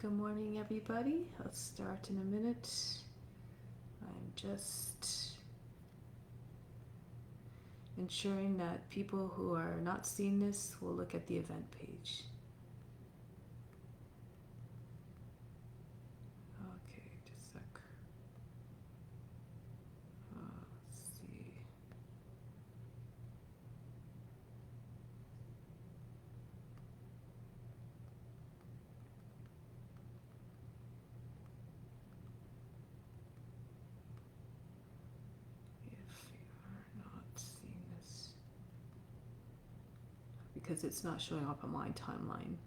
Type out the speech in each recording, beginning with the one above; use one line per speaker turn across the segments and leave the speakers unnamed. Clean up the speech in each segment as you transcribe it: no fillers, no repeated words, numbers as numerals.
Good morning, everybody. Let's start in a minute. I'm just ensuring that people who are not seeing this will look at the event page. Okay, just a sec. Let's see. If you are not seeing this, because it's not showing up on my timeline.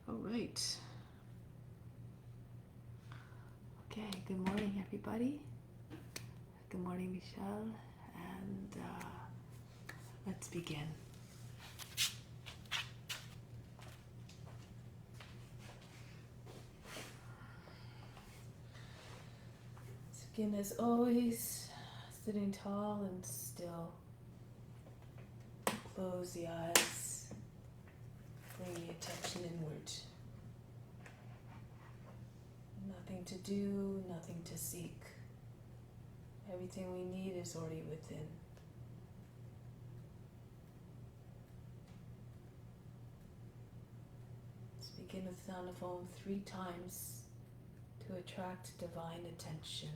All right. Okay, good morning, everybody. Good morning, Michelle. And let's begin. Let's begin as always, sitting tall and still. Close the eyes. Bring the attention inward. Nothing to do, nothing to seek. Everything we need is already within. Let's begin with sound of Om 3 times to attract divine attention.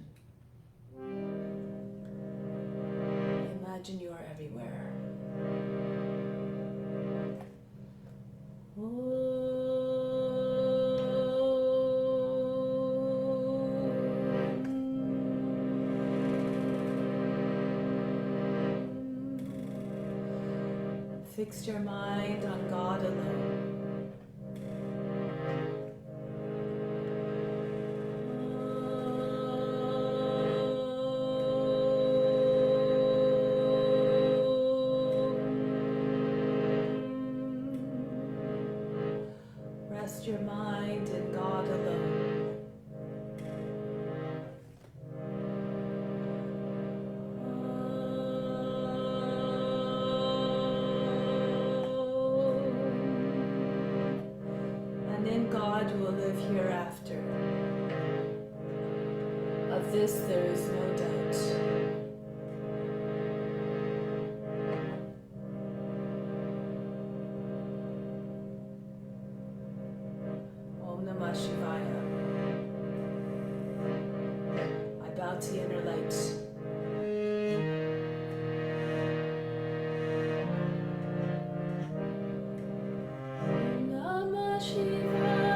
Imagine you are everywhere. Fix your mind on God alone. Rest your mind in God alone. God will live hereafter. Of this there is no doubt. Om Namah Shivaya. I bow to the inner light. Shivaya.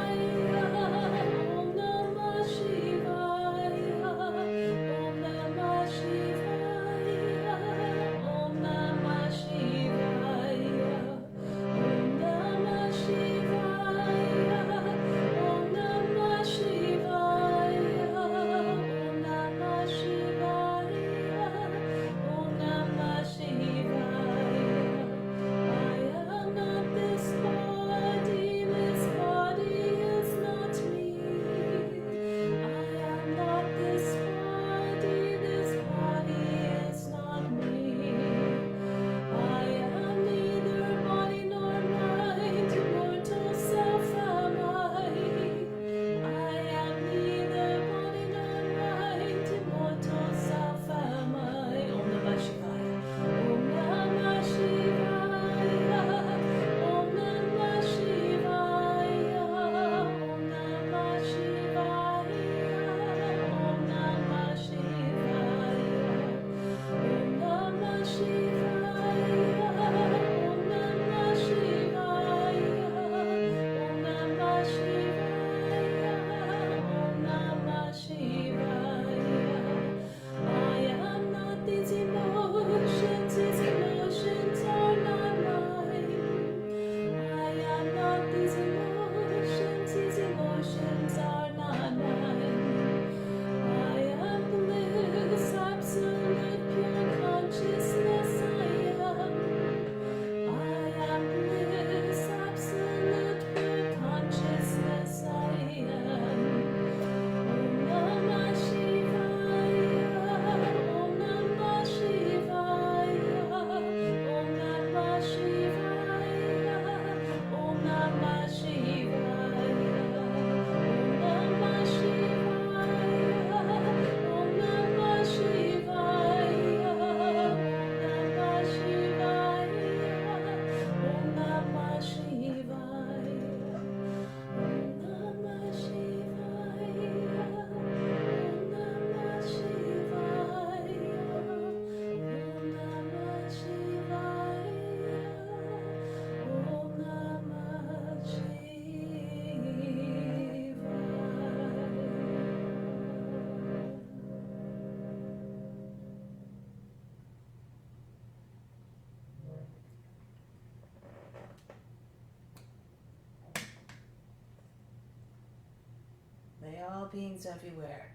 May all beings everywhere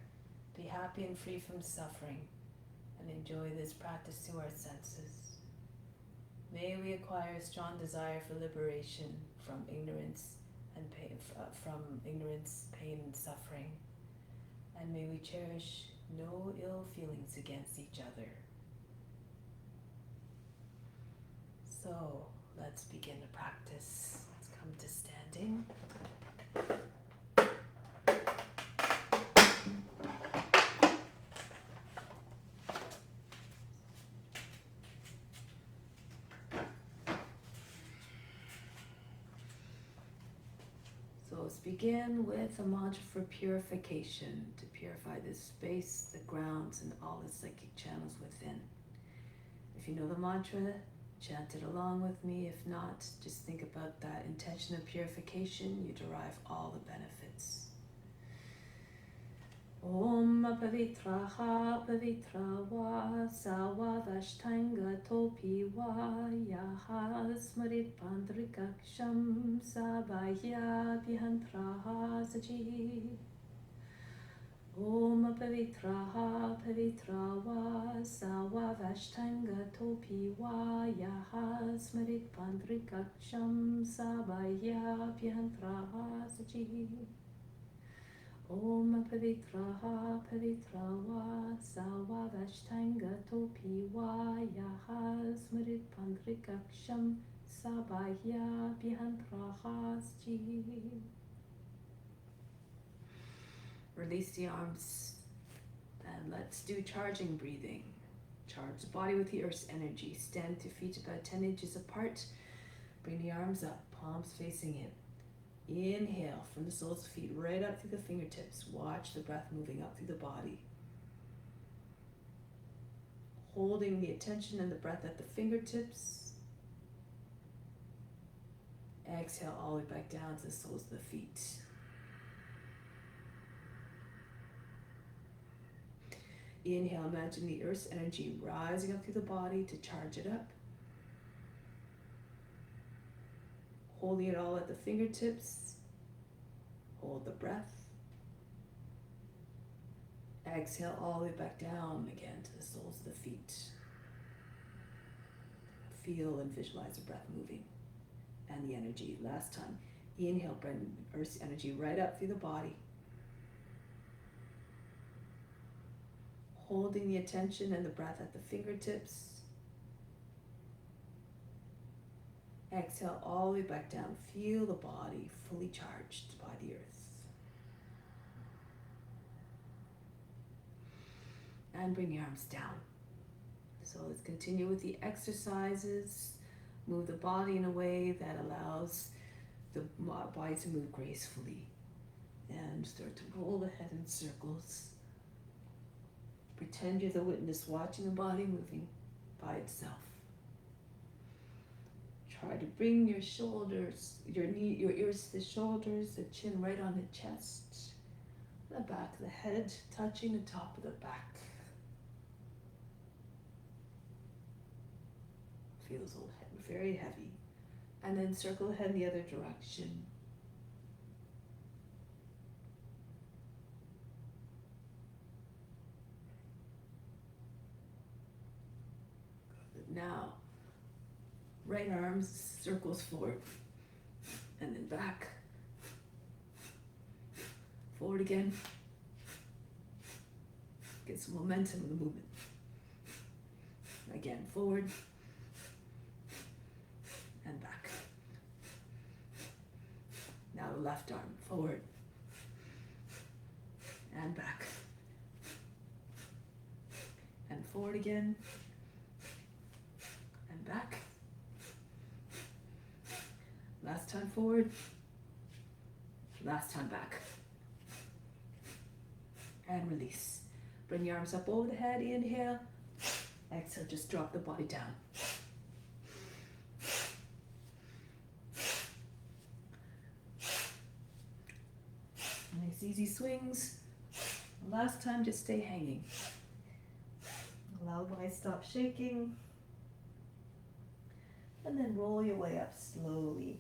be happy and free from suffering and enjoy this practice to our senses. May we acquire a strong desire for liberation from ignorance and pain, pain, and suffering. And may we cherish no ill feelings against each other. So let's begin the practice. Let's come to standing. So let's begin with a mantra for purification, to purify this space, the grounds, and all the psychic channels within. If you know the mantra, chant it along with me. If not, just think about that intention of purification. You derive all the benefits. Om pavitraha pavitra va sawa vashtanga topi va yaha smarit pandrikaksham sabhaya bihantraha saji. Om pavitraha pavitra va sawa vashtanga topi va yaha smarit pandrikaksham sabhaya bihantraha saji. Om pavitraha pavitra va sawa vashtanga topi va yaha smarit pandrikaksham sabhaya bihantraha saji. Release the arms and let's do charging breathing. Charge the body with the earth's energy. Stand to feet about 10 inches apart. Bring the arms up, palms facing in. Inhale from the soles of the feet right up through the fingertips. Watch the breath moving up through the body. Holding the attention and the breath at the fingertips. Exhale all the way back down to the soles of the feet. Inhale, imagine the earth's energy rising up through the body to charge it up. Holding it all at the fingertips. Hold the breath. Exhale all the way back down again to the soles of the feet. Feel and visualize the breath moving and the energy. Last time. Inhale, bring earth's energy right up through the body. Holding the attention and the breath at the fingertips. Exhale all the way back down. Feel the body fully charged by the earth. And bring your arms down. So let's continue with the exercises. Move the body in a way that allows the body to move gracefully. And start to roll the head in circles. Pretend you're the witness watching the body moving by itself. Try to bring your shoulders, your ears to the shoulders, the chin right on the chest, the back of the head touching the top of the back. Feels very heavy. And then circle the head in the other direction. Now, right arms circles forward and then back, forward again. Get some momentum in the movement. Again, forward and back. Now the left arm, forward and back. And forward again. Back. Last time forward. Last time back. And release. Bring your arms up over the head. Inhale. Exhale. Just drop the body down. Nice easy swings. Last time, just stay hanging. Allow the body to stop shaking. And then roll your way up slowly.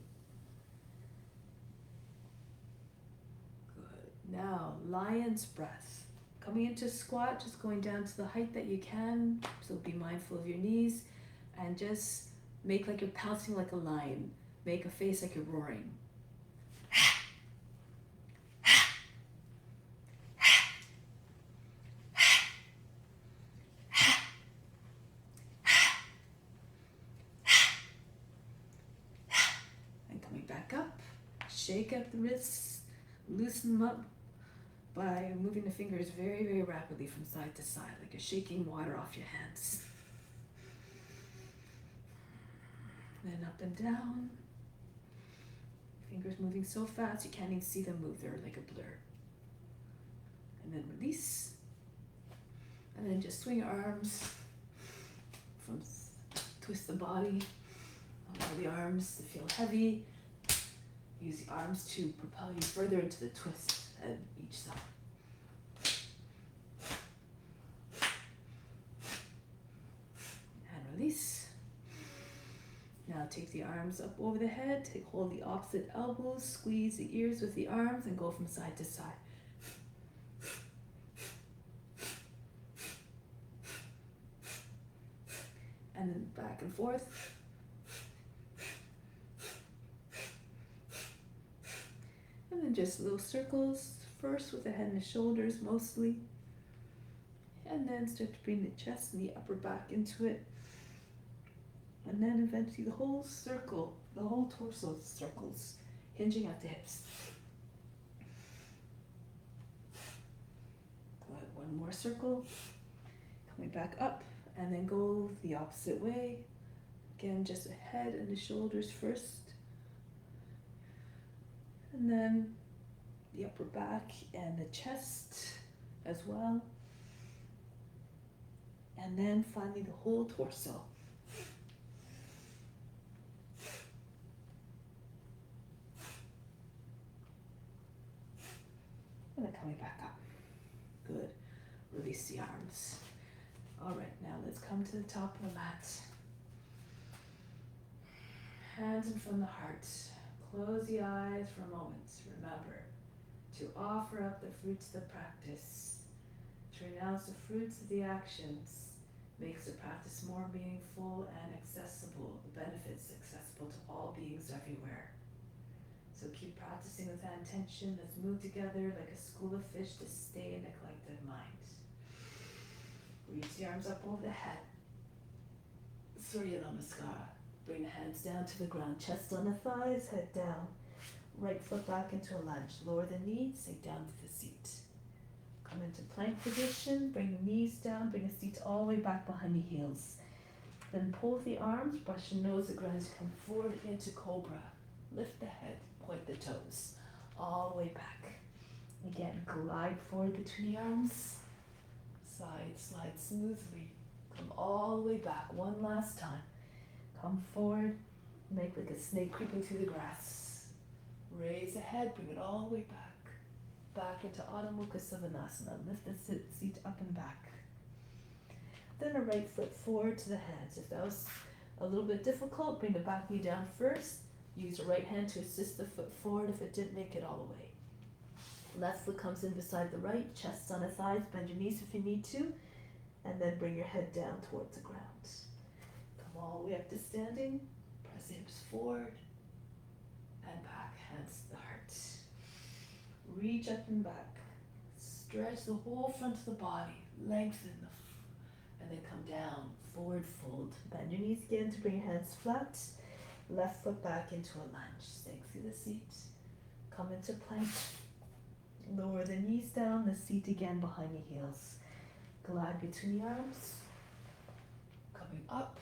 Good. Now, lion's breath. Coming into squat, just going down to the height that you can. So be mindful of your knees and just make like you're pouncing like a lion. Make a face like you're roaring. And coming back up, shake up the wrists, loosen them up by moving the fingers very, very rapidly from side to side, like you're shaking water off your hands. Then up and down. Fingers moving so fast you can't even see them move, they're like a blur. And then release. And then just swing your arms from twist the body. Allow the arms to feel heavy. Use the arms to propel you further into the twist at each side. And release. Now take the arms up over the head, hold the opposite elbows, squeeze the ears with the arms and go from side to side. And then back and forth. And then just little circles, first with the head and the shoulders mostly. And then start to bring the chest and the upper back into it. And then eventually the whole circle, the whole torso circles, hinging at the hips. Good. One more circle, coming back up, and then go the opposite way. Again, just the head and the shoulders first. And then the upper back and the chest as well. And then finally the whole torso. And then coming back up. Good. Release the arms. All right, now let's come to the top of the mat. Hands in front of the heart. Close the eyes for a moment. Remember to offer up the fruits of the practice. To renounce the fruits of the actions makes the practice more meaningful and accessible. The benefits accessible to all beings everywhere. So keep practicing with that intention. Let's move together like a school of fish to stay in a collective mind. Reach the arms up over the head. Surya Namaskar. Bring the hands down to the ground. Chest on the thighs, head down. Right foot back into a lunge. Lower the knees, sink down to the seat. Come into plank position. Bring the knees down. Bring the seat all the way back behind the heels. Then pull the arms. Brush your nose, the ground to come forward into cobra. Lift the head. Point the toes all the way back. Again, glide forward between the arms. Slide smoothly. Come all the way back one last time. Come forward. Make like a snake creeping through the grass. Raise the head. Bring it all the way back. Back into Adho Mukha Savasana. Lift the seat up and back. Then a right foot forward to the hands. If that was a little bit difficult, bring the back knee down first. Use the right hand to assist the foot forward if it didn't make it all the way. Left foot comes in beside the right, chest on the thighs, bend your knees if you need to, and then bring your head down towards the ground. Come all the way up to standing, press the hips forward and back, hands to the heart. Reach up and back, stretch the whole front of the body, lengthen and then come down, forward fold. Bend your knees again to bring your hands flat. Left foot back into a lunge. Sink through the seat. Come into plank. Lower the knees down, the seat again behind the heels. Glide between the arms. Coming up.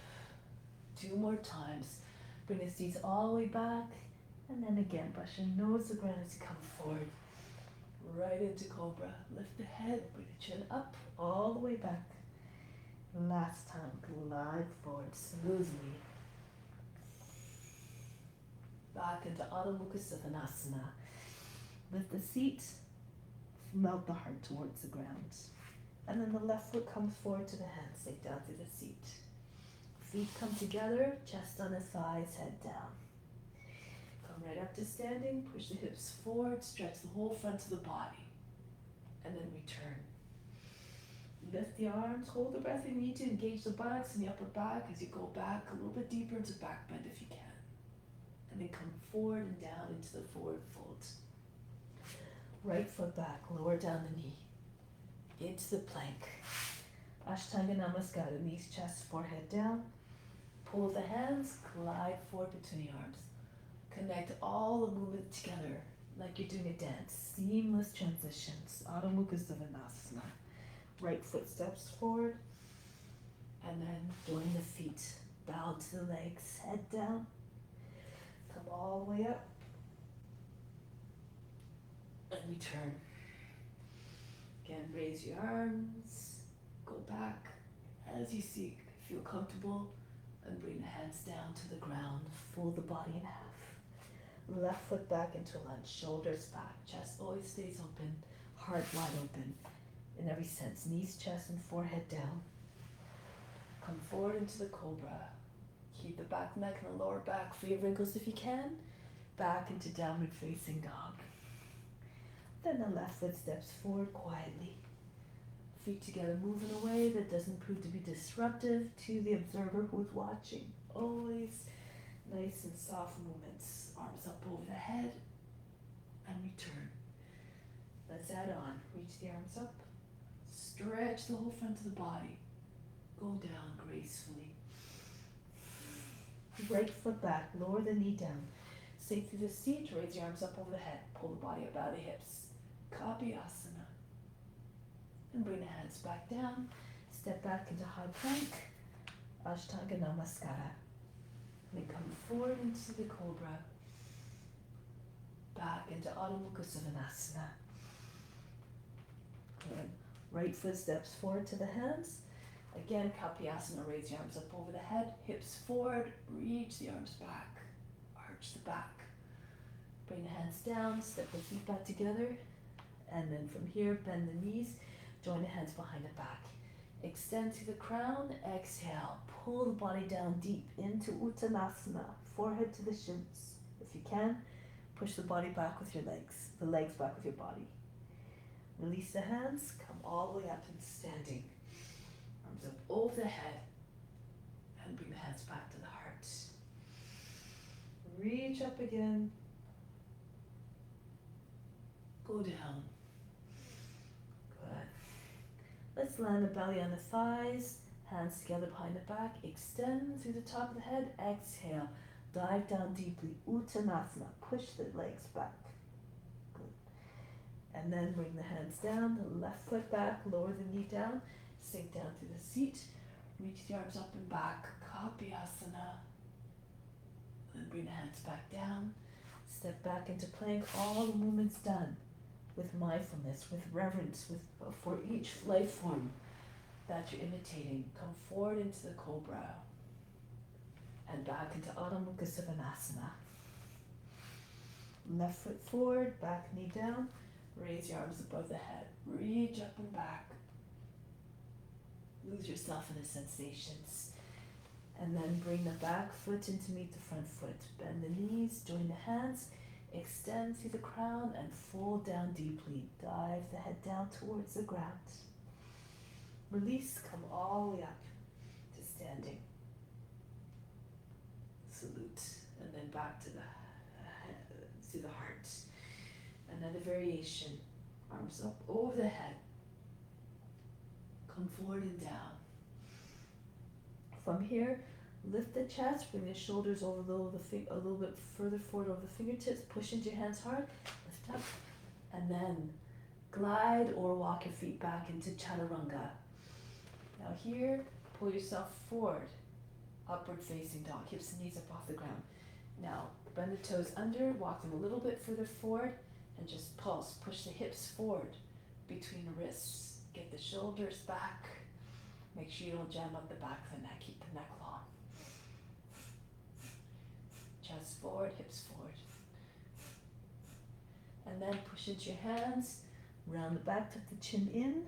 2 more times. Bring the seats all the way back. And then again, brush your nose to the ground as you come forward. Right into cobra. Lift the head, bring the chin up, all the way back. Last time, glide forward smoothly. Back into Adho Mukha Savasana. Lift the seat, melt the heart towards the ground. And then the left foot comes forward to the hands, sink down through the seat. Feet come together, chest on the thighs, head down. Come right up to standing, push the hips forward, stretch the whole front of the body. and then return. Lift the arms, hold the breath if you need to, engage the buttocks and the upper back as you go back a little bit deeper into back bend if you can. And then come forward and down into the forward fold. Right foot back, lower down the knee. Into the plank. Ashtanga Namaskara, knees, chest, forehead down. Pull the hands, glide forward between the arms. Connect all the movement together like you're doing a dance. Seamless transitions. Adho Mukha Svanasana. Right foot steps forward. And then join the feet. Bow to the legs, head down. Come all the way up. And return. Again, raise your arms. Go back as you see, feel comfortable. And bring the hands down to the ground. Fold the body in half. Left foot back into lunge, shoulders back, chest always stays open, heart wide open in every sense. Knees, chest, and forehead down. Come forward into the cobra. Keep the back neck and the lower back free of wrinkles if you can. Back into downward facing dog. Then the left foot steps forward quietly. Feet together, move in a way that doesn't prove to be disruptive to the observer who is watching. Always nice and soft movements. Arms up over the head and return. Let's add on. Reach the arms up. Stretch the whole front of the body. Go down gracefully. Right foot back. Lower the knee down. Sink through the seat. Raise your arms up over the head. Pull the body up out of the hips. Kapiyasana. And bring the hands back down. Step back into high plank. Ashtanga Namaskara. Then come forward into the cobra. Back into Adho Mukha Svanasana. Good. Right foot steps forward to the hands. Again, Kapiyasana, raise your arms up over the head, hips forward, reach the arms back, arch the back. Bring the hands down, step the feet back together, and then from here, bend the knees, join the hands behind the back. Extend to the crown, exhale, pull the body down deep into Uttanasana, forehead to the shins. If you can, push the body back with your legs, the legs back with your body. Release the hands, come all the way up into standing. Arms up over the head, and bring the hands back to the heart. Reach up again. Go down. Good. Let's land the belly on the thighs, hands together behind the back, extend through the top of the head, exhale. Dive down deeply, Uttanasana, push the legs back. Good. And then bring the hands down, the left foot back, lower the knee down, sink down through the seat, reach the arms up and back, Kapiyasana. Then bring the hands back down, step back into plank, all the movements done with mindfulness, with reverence, for each life form that you're imitating. Come forward into the cobra. And back into Adho Mukha Svanasana. Left foot forward, back knee down. Raise your arms above the head. Reach up and back. Lose yourself in the sensations. And then bring the back foot in to meet the front foot. Bend the knees, join the hands. Extend through the crown and fold down deeply. Dive the head down towards the ground. Release, come all the way up to standing. Salute, and then back to the heart. Another variation. Arms up over the head. Come forward and down. From here, lift the chest, bring the shoulders over a little bit further forward over the fingertips. Push into your hands hard. Lift up, and then glide or walk your feet back into chaturanga. Now here, pull yourself forward. Upward facing dog, hips and knees up off the ground. Now, bend the toes under, walk them a little bit further forward, and just pulse. Push the hips forward between the wrists. Get the shoulders back. Make sure you don't jam up the back of the neck. Keep the neck long. Chest forward, hips forward. And then push into your hands, round the back, tuck the chin in,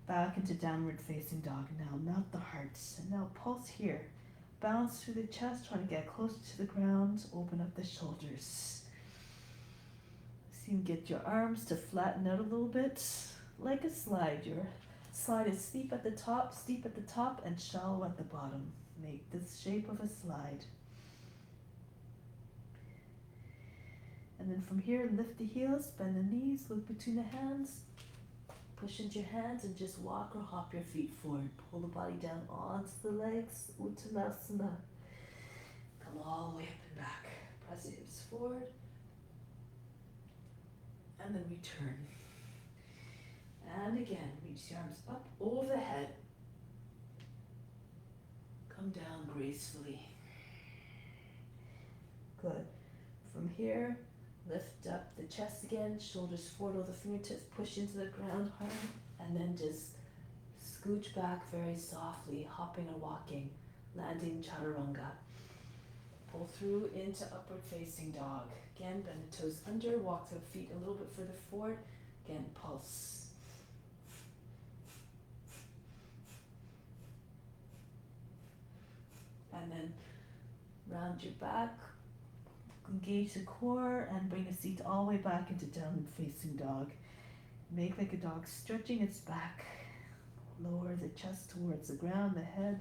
back into downward facing dog. Now, melt the heart. And now pulse here. Bounce through the chest, trying to get closer to the ground. Open up the shoulders. See you get your arms to flatten out a little bit.
like a slide. Your slide is steep at the top, and shallow at the bottom. Make this shape of a slide. And then from here, lift the heels, bend the knees, look between the hands, push into your hands, and just walk or hop your feet forward. Pull the body down onto the legs, Uttanasana. Come all the way up and back. Press the hips forward, and then return. And again, reach the arms up over the head. Come down gracefully. Good. From here, lift up the chest again, shoulders forward over the fingertips, push into the ground hard, and then just scooch back very softly, hopping or walking, landing chaturanga. Pull through into upward facing dog. Again, bend the toes under, walk the feet a little bit further forward. Again, pulse. And then round your back, engage the core, and bring the seat all the way back into downward facing dog. Make like a dog stretching its back. Lower the chest towards the ground, the head.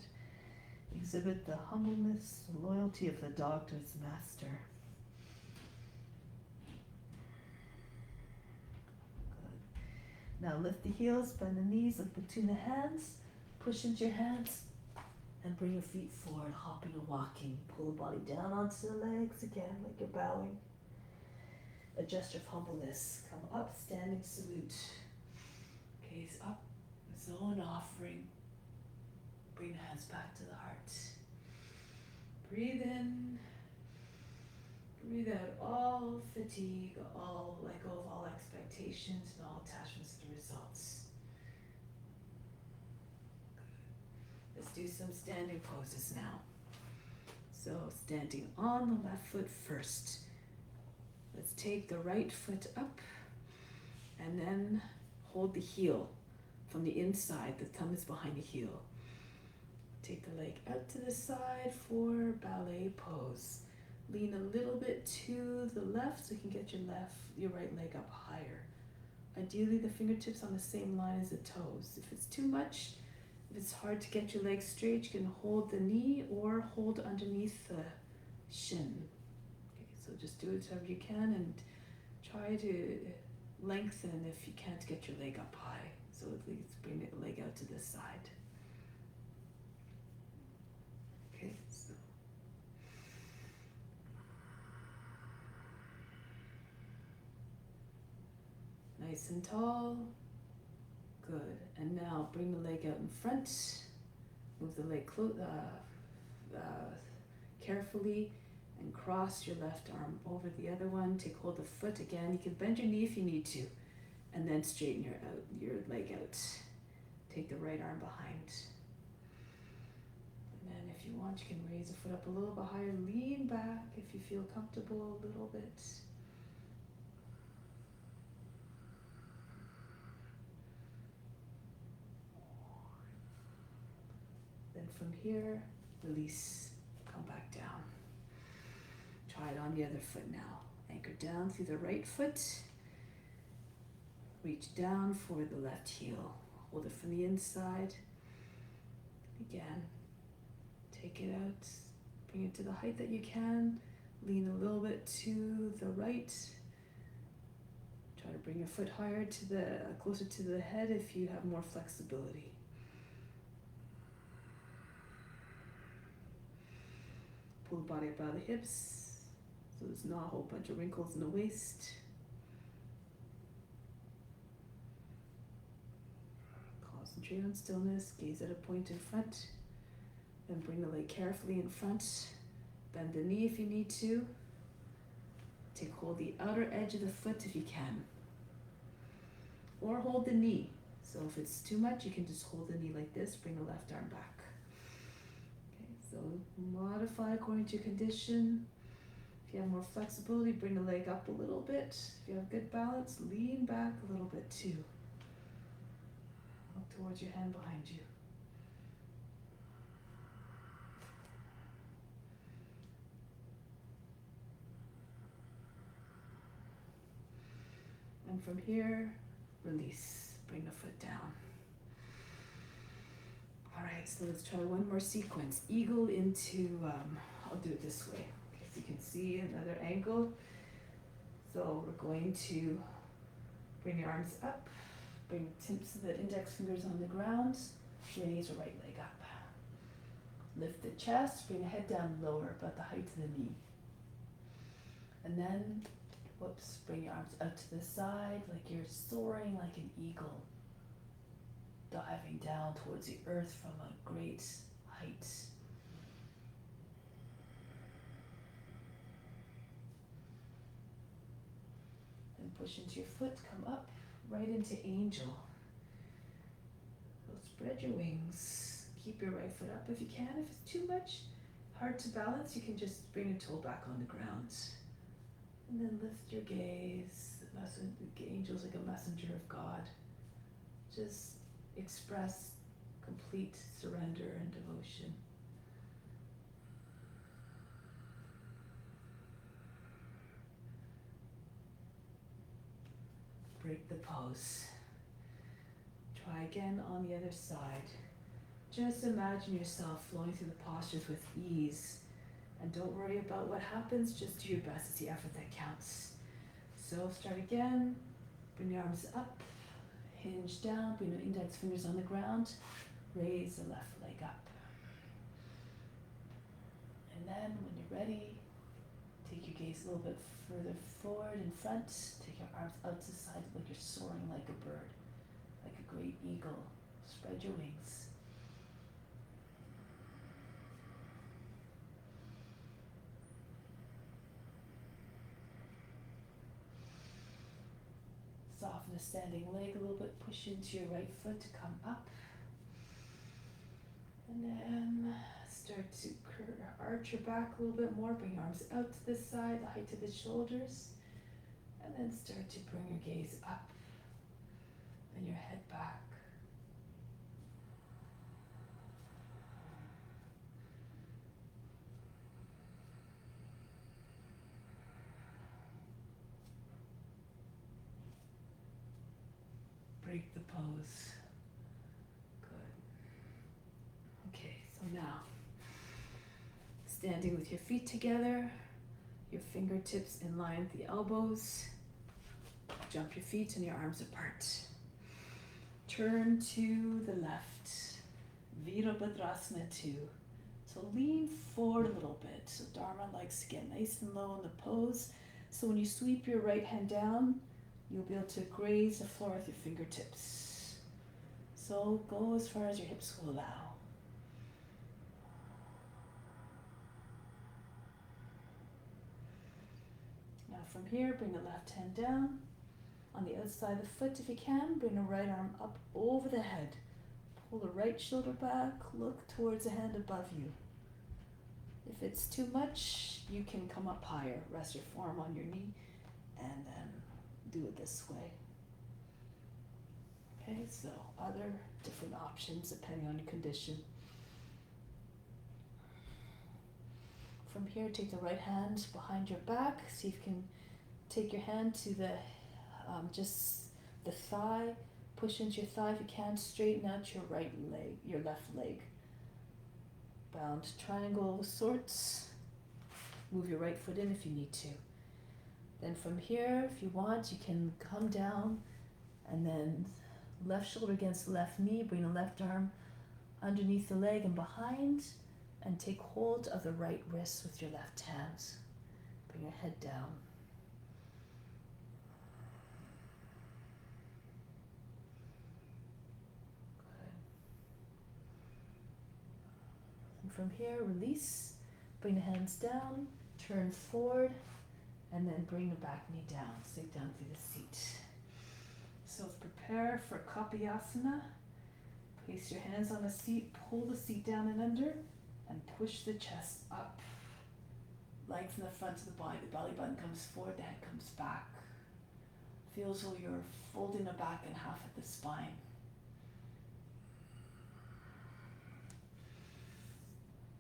Exhibit the humbleness, the loyalty of the dog to its master. Good. Now lift the heels, bend the knees, look between the hands, push into your hands, and bring your feet forward, hopping or walking. Pull the body down onto the legs again, like you're bowing. A gesture of humbleness. Come up, standing salute. Gaze up, zone offering. Bring the hands back to the heart. Breathe in. Breathe out all fatigue, all let go of all expectations and all attachments to the results. Let's do some standing poses now. So standing on the left foot first. Let's take the right foot up and then hold the heel from the inside. The thumb is behind the heel. Take the leg out to the side for ballet pose. Lean a little bit to the left so you can get your right leg up higher. Ideally the fingertips on the same line as the toes. If it's too much, if it's hard to get your legs straight, you can hold the knee or hold underneath the shin. Okay, so just do it however you can and try to lengthen if you can't get your leg up high. So at least bring the leg out to this side. Okay, so nice and tall. Good. And now bring the leg out in front. Move the leg carefully and cross your left arm over the other one. Take hold of the foot again. You can bend your knee if you need to, and then straighten your leg out. Take the right arm behind. And then if you want, you can raise the foot up a little bit higher. Lean back if you feel comfortable a little bit. Then from here, release, come back down. Try it on the other foot now. Anchor down through the right foot. Reach down for the left heel. Hold it from the inside. Again, take it out. Bring it to the height that you can. Lean a little bit to the right. Try to bring your foot higher closer to the head if you have more flexibility. Pull the body up out of the hips, so there's not a whole bunch of wrinkles in the waist. Concentrate on stillness, gaze at a point in front, then bring the leg carefully in front. Bend the knee if you need to. Take hold of the outer edge of the foot if you can. Or hold the knee. So if it's too much, you can just hold the knee like this, bring the left arm back. So modify according to your condition. If you have more flexibility, bring the leg up a little bit. If you have good balance, lean back a little bit too. Look towards your hand behind you. And from here, release. bring the foot down. Alright, so let's try one more sequence. Eagle into, I'll do it this way, so you can see another angle. So we're going to bring your arms up, bring the tips of the index fingers on the ground, raise your right leg up. Lift the chest, bring the head down lower, about the height of the knee. And then, bring your arms out to the side like you're soaring like an eagle, diving down towards the earth from a great height. And push into your foot, come up, right into angel. So spread your wings, keep your right foot up if you can. If it's too much, hard to balance, you can just bring a toe back on the ground. And then lift your gaze. The angel's like a messenger of God. Just express complete surrender and devotion. Break the pose. Try again on the other side. Just imagine yourself flowing through the postures with ease. And don't worry about what happens, just do your best. It's the effort that counts. So start again. Bring your arms up. Hinge down. Bring the index fingers on the ground. Raise the left leg up. And then when you're ready, take your gaze a little bit further forward in front. Take your arms out to the side like you're soaring like a bird, like a great eagle. Spread your wings. Soften the standing leg a little bit. Push into your right foot to come up. And then start to arch your back a little bit more. Bring your arms out to this side, the height of the shoulders. And then start to bring your gaze up and your head back. Break the pose. Good. Okay, so now, standing with your feet together, your fingertips in line with the elbows. Jump your feet and your arms apart. Turn to the left. Virabhadrasana 2. So lean forward a little bit. So Dharma likes to get nice and low in the pose. So when you sweep your right hand down, you'll be able to graze the floor with your fingertips. So go as far as your hips will allow. Now from here, bring the left hand down. On the outside of the foot if you can, bring the right arm up over the head. Pull the right shoulder back, look towards the hand above you. If it's too much, you can come up higher. Rest your forearm on your knee and then do it this way. Okay, so other different options depending on your condition. From here, take the right hand behind your back. See if you can take your hand to the just the thigh. Push into your thigh if you can. Straighten out your right leg, your left leg. Bound triangle of sorts. Move your right foot in if you need to. Then from here, if you want, you can come down and then left shoulder against the left knee. Bring the left arm underneath the leg and behind, and take hold of the right wrist with your left hand. Bring your head down. Good. And from here, release. Bring the hands down, turn forward, and then bring the back knee down. Sink down through the seat. So prepare for Kapayasana. Place your hands on the seat, pull the seat down and under, and push the chest up. Lengthen the front of the body. The belly button comes forward, the head comes back. Feel as though you're folding the back in half at the spine.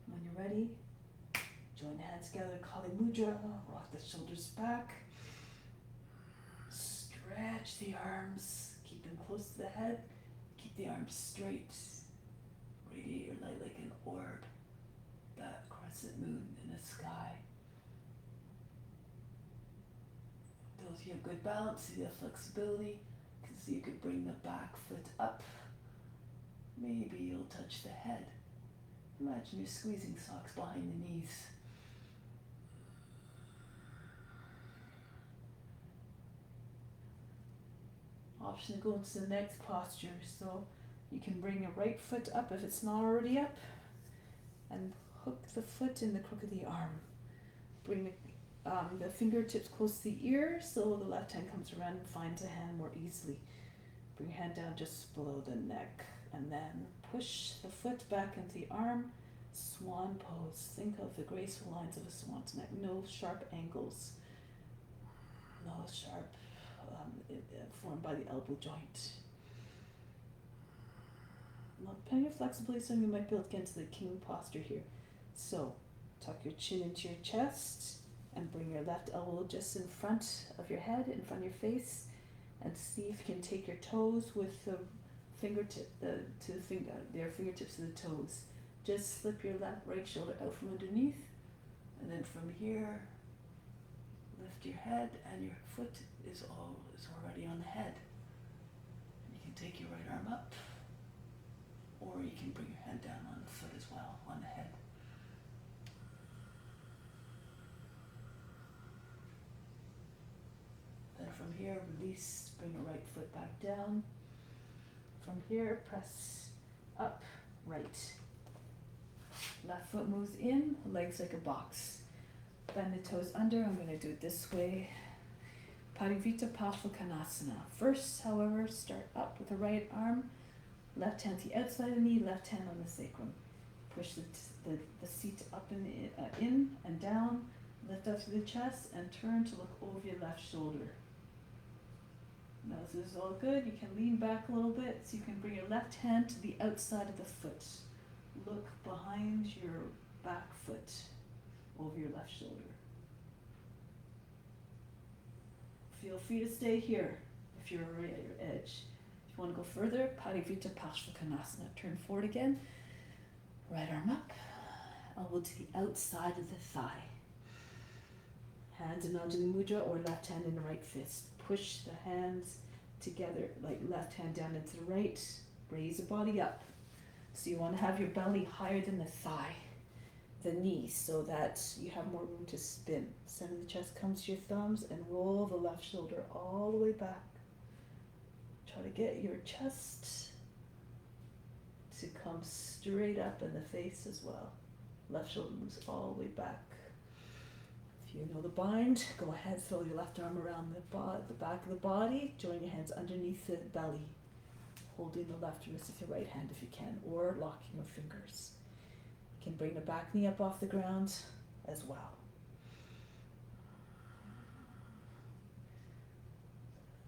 When you're ready, join the hands together, Kali Mudra, rock the shoulders back. Stretch the arms, keep them close to the head. Keep the arms straight. Radiate your light like an orb, that crescent moon in the sky. Those you have good balance, you have flexibility, because you could bring the back foot up. Maybe you'll touch the head. Imagine you're squeezing socks behind the knees. Option to go into the next posture, so you can bring your right foot up if it's not already up, and hook the foot in the crook of the arm. Bring the fingertips close to the ear so the left hand comes around and finds a hand more easily. Bring your hand down just below the neck, and then push the foot back into the arm. Swan pose. Think of the graceful lines of a swan's neck. No sharp angles. No sharp formed by the elbow joint. Now, depending on your flexibility, so you might be able to get into the king posture here. So, tuck your chin into your chest and bring your left elbow just in front of your head, in front of your face, and see if you can take your toes with the fingertips to the toes. Just slip your right shoulder out from underneath, and then from here, lift your head, and your foot is already on the head. You can take your right arm up, or you can bring your head down on the foot as well, on the head. Then from here, release, bring the right foot back down. From here, press up, right. Left foot moves in, legs like a box. Bend the toes under. I'm going to do it this way. Parivita Parsvakonasana. First, however, start up with the right arm. Left hand to the outside of the knee, left hand on the sacrum. Push the seat up and in and down. Lift up to the chest and turn to look over your left shoulder. Now this is all good. You can lean back a little bit so you can bring your left hand to the outside of the foot. Look behind your back foot over your left shoulder. Feel free to stay here if you're already at your edge. If you want to go further, Parivita Parsvakonasana. Turn forward again. Right arm up. Elbow to the outside of the thigh. Hands in Anjali Mudra or left hand in the right fist. Push the hands together, like left hand down into the right. Raise the body up. So you want to have your belly higher than the thigh, the knee, so that you have more room to spin. Center of the chest comes to your thumbs and roll the left shoulder all the way back. Try to get your chest to come straight up and the face as well. Left shoulder moves all the way back. If you know the bind, go ahead, throw your left arm around the back of the body, join your hands underneath the belly, holding the left wrist with your right hand if you can, or locking your fingers. You can bring the back knee up off the ground as well.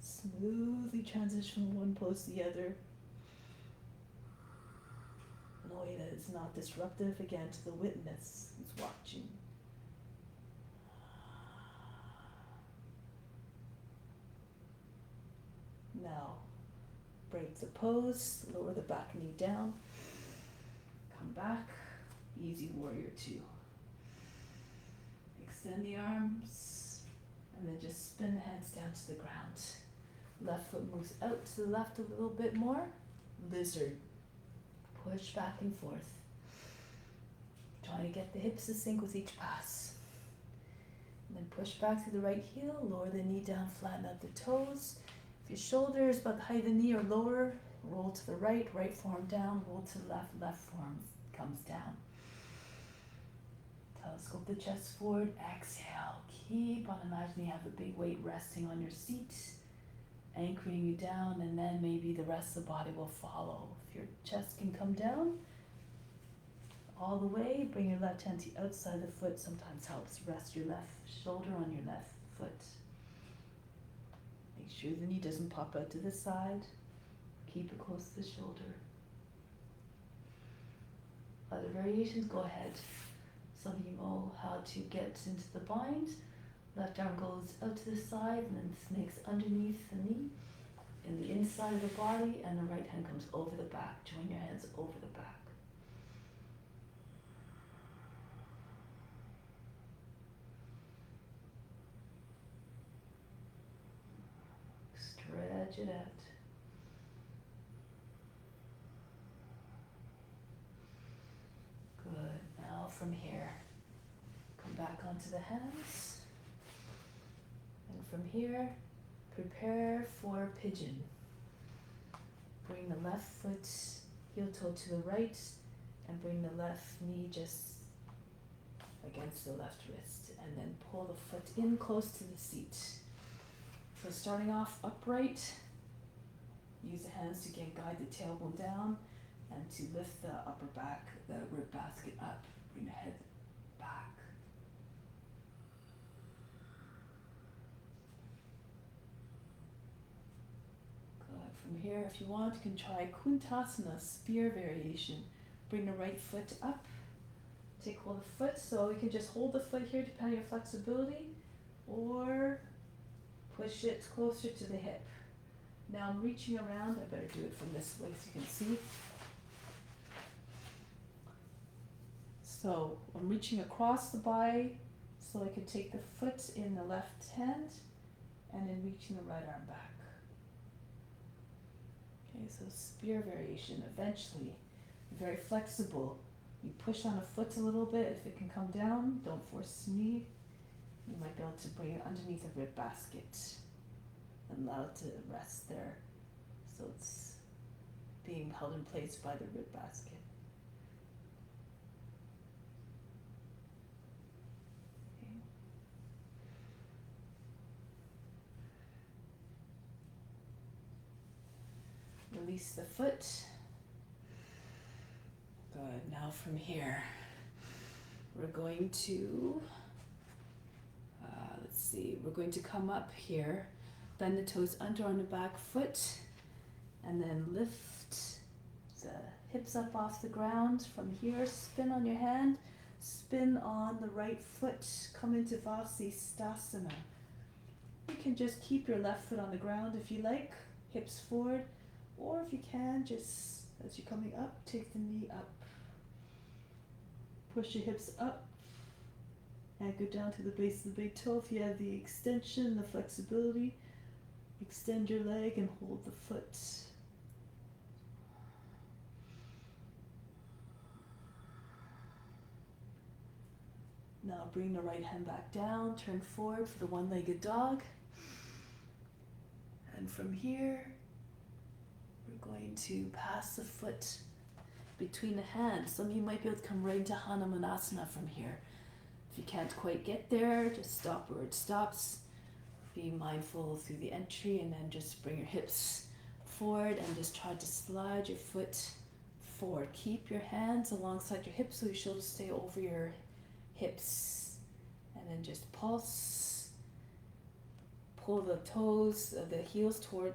Smoothly transition from one pose to the other. In a way that is not disruptive, again, to the witness who's watching. Now, break the pose, lower the back knee down, come back, easy warrior two. Extend the arms, and then just spin the hands down to the ground. Left foot moves out to the left a little bit more, lizard. Push back and forth. Trying to get the hips to sync with each pass. And then push back to the right heel, lower the knee down, flatten out the toes. If your shoulder is about the height of the knee or lower, roll to the right, right forearm down, roll to the left, left forearm comes down. Telescope the chest forward, exhale. Keep on imagining you have a big weight resting on your seat, anchoring you down, and then maybe the rest of the body will follow. If your chest can come down all the way, bring your left hand to the outside of the foot. Sometimes helps. Rest your left shoulder on your left foot. Make sure the knee doesn't pop out to the side. Keep it close to the shoulder. Other variations, go ahead. Some of you know how to get into the bind. Left arm goes out to the side and then snakes underneath the knee. in the inside of the body, and the right hand comes over the back. Join your hands over the back. Stretch it out. Good. Now from here, come back onto the hands. And from here, prepare for pigeon. Bring the left foot, heel toe to the right, and bring the left knee just against the left wrist. And then pull the foot in close to the seat. So starting off upright, use the hands to again guide the tailbone down and to lift the upper back, the rib basket up. Bring the head back. Good. From here, if you want, you can try Kuntasana, spear variation. Bring the right foot up. Take hold of the foot, so you can just hold the foot here depending on your flexibility, or push it closer to the hip. Now I'm reaching around. I better do it from this way so you can see. So I'm reaching across the body so I can take the foot in the left hand and then reaching the right arm back. Okay, so spear variation. Eventually, very flexible. You push on a foot a little bit. If it can come down, don't force the knee. You might be able to bring it underneath the rib basket and allow it to rest there. So it's being held in place by the rib basket. Okay. Release the foot. Good. Now from here, we're going to we're going to come up here, bend the toes under on the back foot, and then lift the hips up off the ground. From here, spin on your hand, spin on the right foot, come into Vasisthasana. You can just keep your left foot on the ground if you like, hips forward, or if you can, just as you're coming up, take the knee up. Push your hips up. Anchor down to the base of the big toe. If you have the extension, the flexibility, extend your leg and hold the foot. Now bring the right hand back down, turn forward for the one-legged dog. And from here, we're going to pass the foot between the hands. Some of you might be able to come right into Hanumanasana from here. If you can't quite get there, just stop where it stops. Be mindful through the entry and then just bring your hips forward and just try to slide your foot forward. Keep your hands alongside your hips so your shoulders stay over your hips. And then just pulse. Pull the toes, the heels toward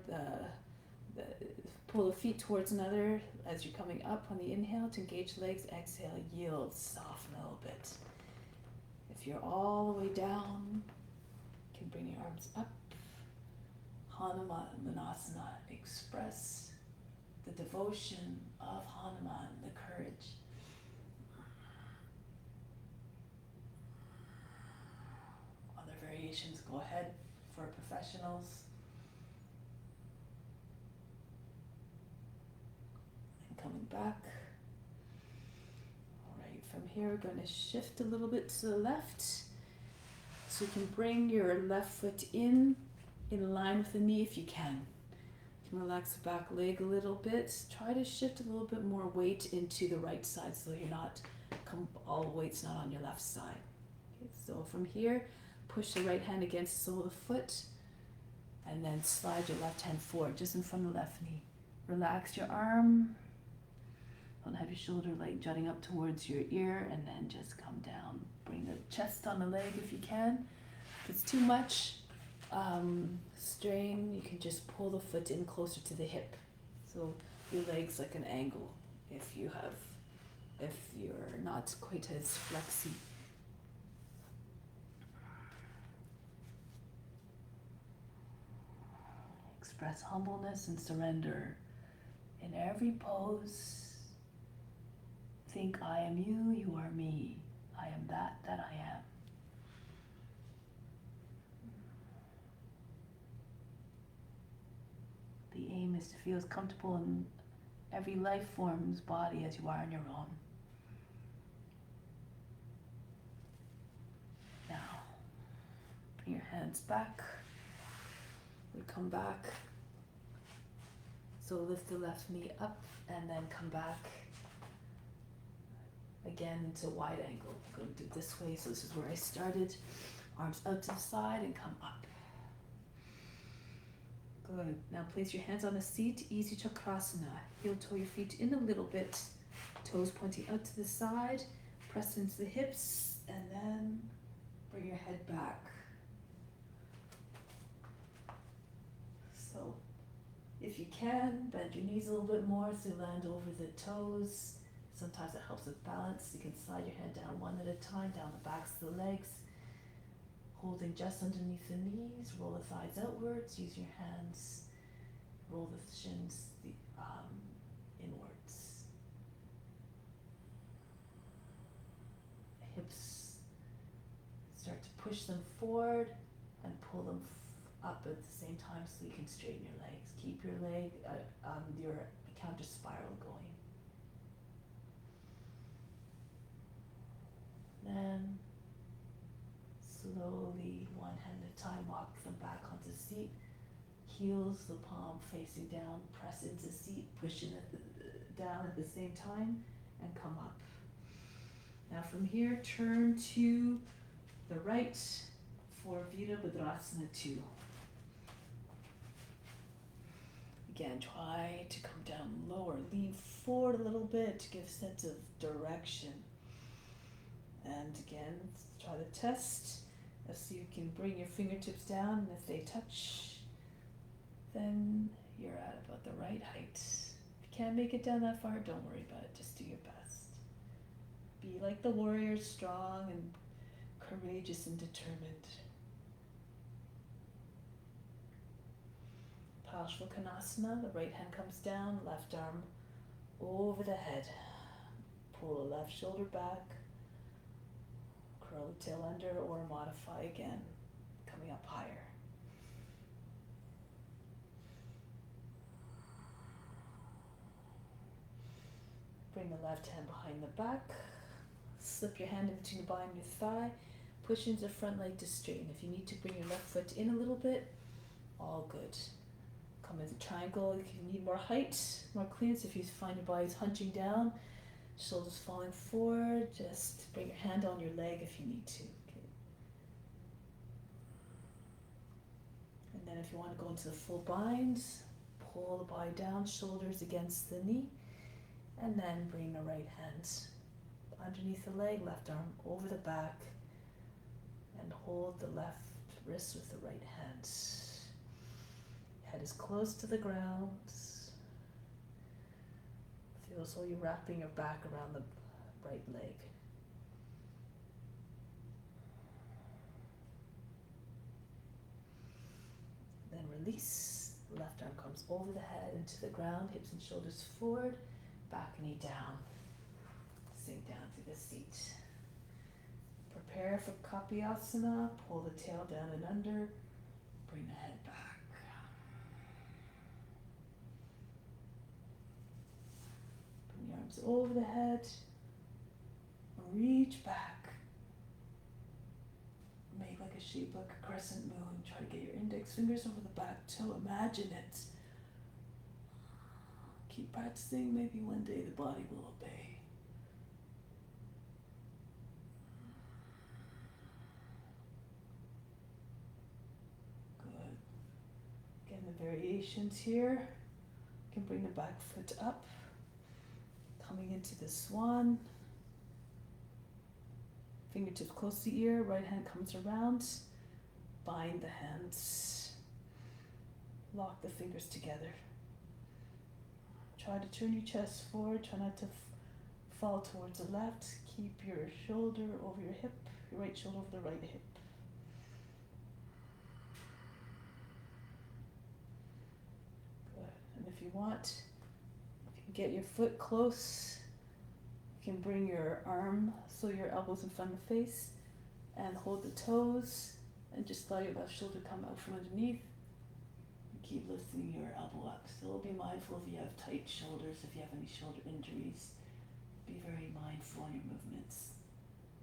pull the feet towards another as you're coming up on the inhale to engage legs. Exhale, yield, soften a little bit. If you're all the way down, you can bring your arms up. Hanumanasana, express the devotion of Hanuman, the courage. Other variations, go ahead for professionals. And coming back. From here, we're going to shift a little bit to the left. So you can bring your left foot in line with the knee if you can. You can relax the back leg a little bit. Try to shift a little bit more weight into the right side so you're not, all the weight's not on your left side. Okay, so from here, push the right hand against the sole of the foot and then slide your left hand forward just in front of the left knee. Relax your arm. Don't have your shoulder like jutting up towards your ear, and then just come down. Bring the chest on the leg if you can. If it's too much strain, you can just pull the foot in closer to the hip. So your leg's like an angle if you're not quite as flexy.
express humbleness and surrender in every pose. Think, I am you, you are me. I am that I am. The aim is to feel as comfortable in every life form's body as you are in your own. Now, bring your hands back. We come back. So lift the left knee up and then come back again into wide angle. I'm going to do this way, so this is where I started. Arms out to the side and come up. Good. Now place your hands on the seat, easy chakrasana. Heel toe your feet in a little bit. Toes pointing out to the side. Press into the hips and then bring your head back. So if you can, bend your knees a little bit more so you land over the toes. Sometimes it helps with balance. You can slide your head down one at a time, down the backs of the legs. Holding just underneath the knees, roll the thighs outwards, use your hands, roll the shins inwards. Hips, start to push them forward and pull them up at the same time so you can straighten your legs. Keep your your counter spiral going. Then slowly, one hand at a time, walk them back onto the seat. Heels, the palm facing down, press into the seat, pushing it down at the same time, and come up. Now from here, turn to the right for Virabhadrasana 2. Again, try to come down lower, lean forward a little bit to give a sense of direction. And again, try the test. Let's see if you can bring your fingertips down, and if they touch, then you're at about the right height. If you can't make it down that far, don't worry about it, just do your best. Be like the warrior, strong and courageous and determined. Parshvakonasana, the right hand comes down, left arm over the head. Pull the left shoulder back. Curl the tail under or modify again, coming up higher. Bring the left hand behind the back. Slip your hand in between the behind your thigh. Push into the front leg to straighten. If you need to bring your left foot in a little bit, all good. Come into triangle if you need more height, more clearance. If you find your body's hunching down, shoulders falling forward, just bring your hand on your leg if you need to. Okay. And then if you want to go into the full bind, pull the body down, shoulders against the knee, and then bring the right hand underneath the leg, left arm over the back, and hold the left wrist with the right hand. Head is close to the ground. Feel as though you're wrapping your back around the right leg. Then release. Left arm comes over the head into the ground, hips and shoulders forward, back knee down. Sink down to the seat. Prepare for Kapiyasana. Pull the tail down and under. Bring the head back. Bring the arms over the head. Reach back. Make like a shape, like a crescent moon. Try to get your index fingers over the back toe. Imagine it. Keep practicing. Maybe one day the body will obey. Good. Again, the variations here. You can bring the back foot up. Coming into the swan. Fingertips close to the ear, right hand comes around. Bind the hands. Lock the fingers together. Try to turn your chest forward. Try not to fall towards the left. Keep your shoulder over your hip, your right shoulder over the right hip. if you want, you can get your foot close. You can bring your arm so your elbows in front of the face and hold the toes and just allow your left shoulder come out from underneath. And keep lifting your elbow up. Still be mindful if you have tight shoulders, if you have any shoulder injuries. Be very mindful in your movements.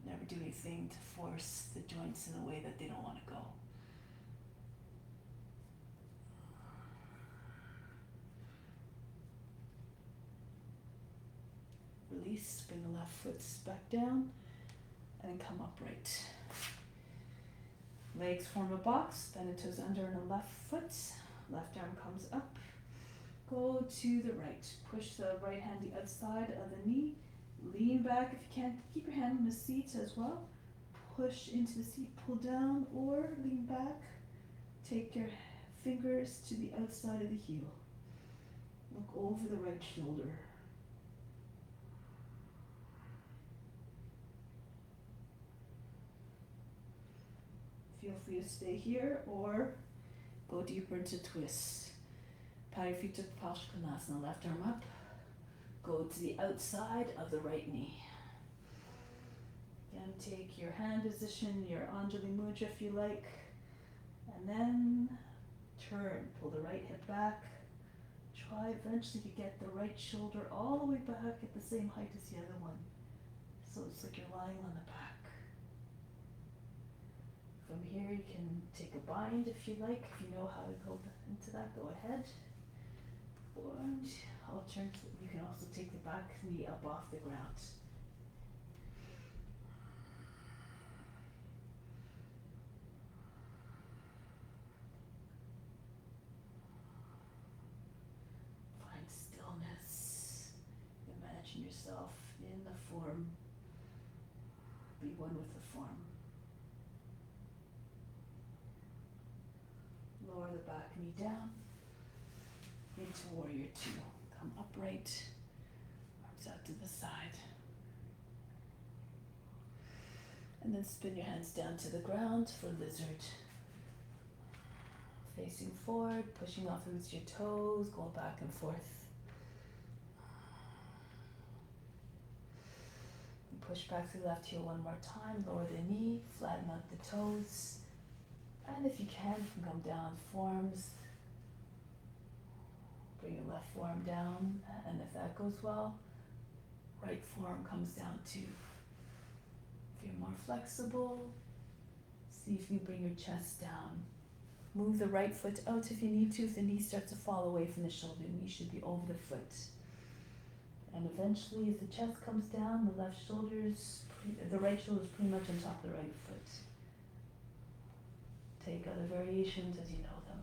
Never do anything to force the joints in a way that they don't want to go. Release, bring the left foot back down, and then come upright. Legs form a box, bend the toes under on the left foot, left arm comes up. Go to the right, push the right hand the outside of the knee, lean back if you can, keep your hand in the seat as well. Push into the seat, pull down, or lean back. Take your fingers to the outside of the heel. Look over the right shoulder. Feel free to stay here or go deeper into twists. Pat your feet to Paschimottanasana, left arm up. Go to the outside of the right knee. Again, take your hand position, your Anjali Mudra if you like, and then turn. Pull the right hip back. Try eventually to get the right shoulder all the way back at the same height as the other one. So it's like you're lying on the back. From here you can take a bind if you like. If you know how to go into that, go ahead. And alternatively, you can also take the back knee up off the ground. Find stillness. Imagine yourself in the form. Be one with the form. Lower the back knee down into warrior two. Come upright, arms out to the side. And then spin your hands down to the ground for lizard. Facing forward, pushing off the roots of your toes, going back and forth. And push back through the left heel one more time, lower the knee, flatten out the toes. And if you can come down, forms. Bring your left forearm down, and if that goes well, right forearm comes down too. If you're more flexible, see if you bring your chest down. Move the right foot out if you need to. If the knee starts to fall away from the shoulder, the knee should be over the foot. And eventually, as the chest comes down, the right shoulder is pretty much on top of the right foot. Take other variations as you know them.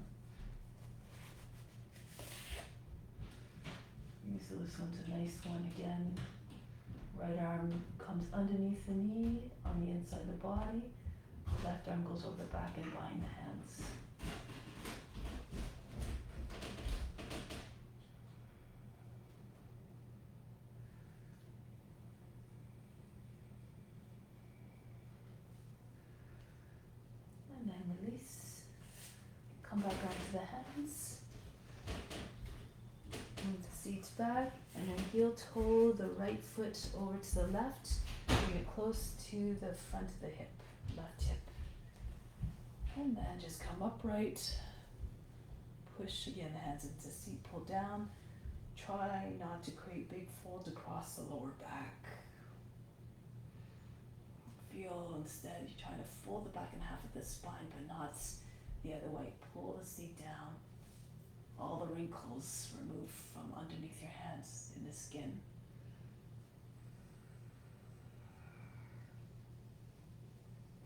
So this one's a nice one again. Right arm comes underneath the knee on the inside of the body. Left arm goes over the back and behind the hands. And then release. Come back onto the hands. Move the seats back, and then heel toe the right foot over to the left. Bring it close to the front of the hip, left hip. And then just come upright. Push again the hands into the seat, pull down. Try not to create big folds across the lower back. Feel instead you're trying to fold the back in half of the spine, but not the other way. Pull the seat down. All the wrinkles removed from underneath your hands in the skin.